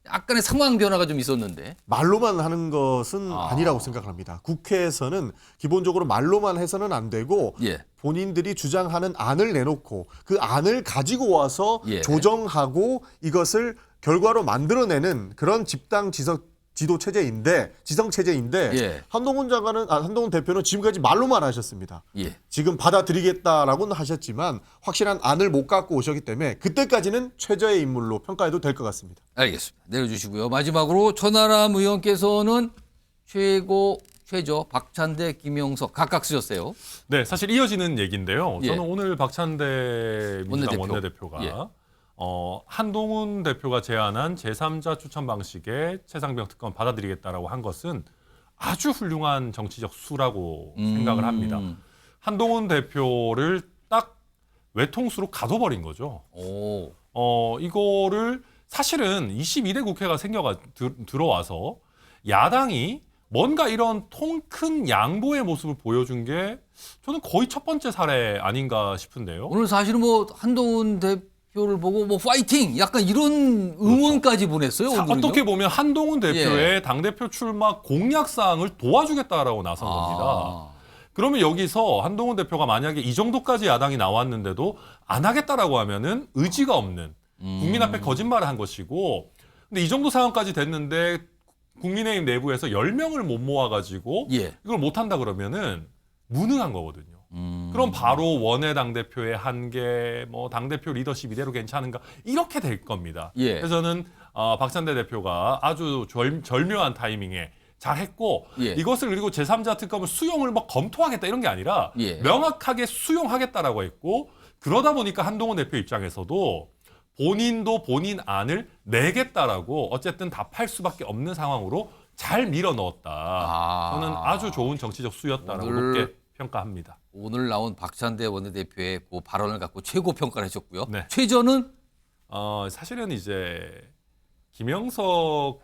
S1: 약간의 상황 변화가 좀 있었는데.
S11: 말로만 하는 것은 아니라고 생각합니다. 국회에서는 기본적으로 말로만 해서는 안 되고
S1: 예.
S11: 본인들이 주장하는 안을 내놓고 그 안을 가지고 와서
S1: 예.
S11: 조정하고 이것을 결과로 만들어내는 그런 집단 지도 체제인데 지성 체제인데
S1: 예.
S11: 한동훈 대표는 지금까지 말로만 하셨습니다.
S1: 예.
S11: 지금 받아들이겠다라고는 하셨지만 확실한 안을 못 갖고 오셨기 때문에 그때까지는 최저의 인물로 평가해도 될 것 같습니다.
S1: 알겠습니다. 내려주시고요. 마지막으로 천하람 의원께서는 최저 박찬대, 김영석 각각 쓰셨어요.
S25: 네, 사실 이어지는 얘기인데요.
S1: 예.
S25: 저는 오늘 박찬대 민주당
S1: 원내대표.
S25: 원내대표가
S1: 예.
S25: 한동훈 대표가 제안한 제3자 추천 방식의 최상병 특검 받아들이겠다라고 한 것은 아주 훌륭한 정치적 수라고 생각을 합니다. 한동훈 대표를 딱 외통수로 가둬버린 거죠. 이거를 사실은 22대 국회가 들어와서 야당이 뭔가 이런 통 큰 양보의 모습을 보여준 게 저는 거의 첫 번째 사례 아닌가 싶은데요.
S1: 오늘 사실은 한동훈 대표를 보고 파이팅! 약간 이런 응원까지 보냈어요. 오늘은요?
S25: 어떻게 보면 한동훈 대표의 당대표 출마 공약사항을 도와주겠다라고 나선 겁니다. 그러면 여기서 한동훈 대표가 만약에 이 정도까지 야당이 나왔는데도 안 하겠다라고 하면은 의지가 없는 국민 앞에 거짓말을 한 것이고 근데 이 정도 상황까지 됐는데 국민의힘 내부에서 10명을 못 모아가지고 이걸 못한다 그러면은 무능한 거거든요. 그럼 바로 원외 당대표의 한계, 당대표 리더십 이대로 괜찮은가 이렇게 될 겁니다. 그래서 저는 박찬대 대표가 아주 절묘한 타이밍에 잘했고 이것을 그리고 제3자 특검을 수용을 검토하겠다 이런 게 아니라 명확하게 수용하겠다라고 했고 그러다 보니까 한동훈 대표 입장에서도 본인도 본인 안을 내겠다라고 어쨌든 답할 수밖에 없는 상황으로 잘 밀어 넣었다. 저는 아주 좋은 정치적 수였다라고 높게 평가합니다.
S1: 오늘 나온 박찬대 원내대표의 그 발언을 갖고 최고 평가를 해줬고요.
S25: 네.
S1: 최저는
S25: 사실은 이제 김영석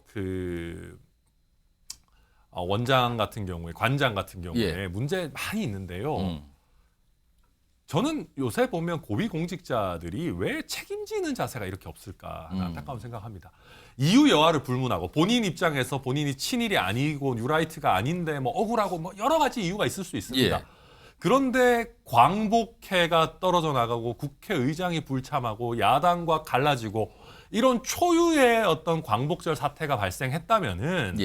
S25: 원장 같은 경우에 관장 같은 경우에 문제 많이 있는데요. 저는 요새 보면 고위공직자들이 왜 책임지는 자세가 이렇게 없을까 하는 안타까운 생각합니다. 이유 여하를 불문하고 본인 입장에서 본인이 친일이 아니고 뉴라이트가 아닌데 억울하고 여러 가지 이유가 있을 수 있습니다. 그런데 광복회가 떨어져 나가고 국회의장이 불참하고 야당과 갈라지고 이런 초유의 어떤 광복절 사태가 발생했다면은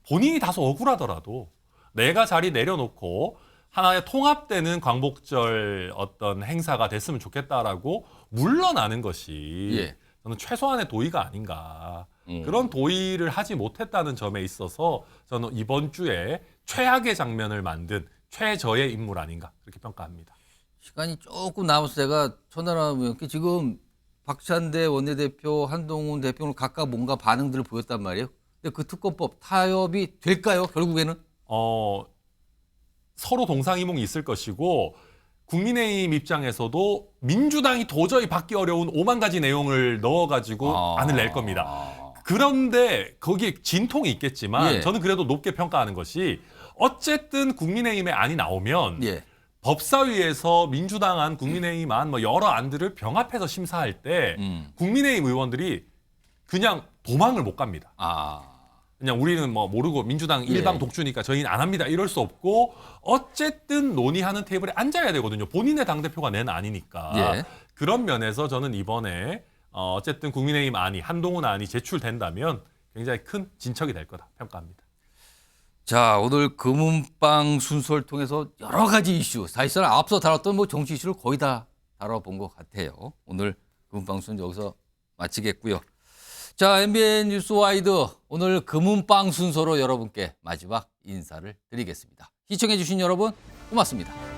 S25: 본인이 다소 억울하더라도 내가 자리 내려놓고 하나의 통합되는 광복절 어떤 행사가 됐으면 좋겠다라고 물러나는 것이 저는 최소한의 도의가 아닌가. 그런 도의를 하지 못했다는 점에 있어서 저는 이번 주에 최악의 장면을 만든 최저의 인물 아닌가 그렇게 평가합니다.
S1: 시간이 조금 남아서 제가 전화하면 지금 박찬대 원내대표, 한동훈 대표는 각각 뭔가 반응들을 보였단 말이에요. 근데 그 특검법 타협이 될까요? 결국에는?
S25: 서로 동상이몽이 있을 것이고 국민의힘 입장에서도 민주당이 도저히 받기 어려운 5만 가지 내용을 넣어가지고 안을 낼 겁니다. 그런데 거기에 진통이 있겠지만 저는 그래도 높게 평가하는 것이 어쨌든 국민의힘의 안이 나오면 법사위에서 민주당 안, 국민의힘 안, 뭐 여러 안들을 병합해서 심사할 때 국민의힘 의원들이 그냥 도망을 못 갑니다. 그냥 우리는 뭐 모르고 민주당 일방 독주니까 저희는 안 합니다. 이럴 수 없고 어쨌든 논의하는 테이블에 앉아야 되거든요. 본인의 당대표가 낸 안이니까. 그런 면에서 저는 이번에 어쨌든 국민의힘 안이, 한동훈 안이 제출된다면 굉장히 큰 진척이 될 거다 평가합니다.
S1: 자, 오늘 금은방 순서를 통해서 여러 가지 이슈, 사실상 앞서 다뤘던 뭐 정치 이슈를 거의 다 다뤄본 것 같아요. 오늘 금은방 순서 여기서 마치겠고요. 자, MBN 뉴스와이드 오늘 금은방 순서로 여러분께 마지막 인사를 드리겠습니다. 시청해 주신 여러분 고맙습니다.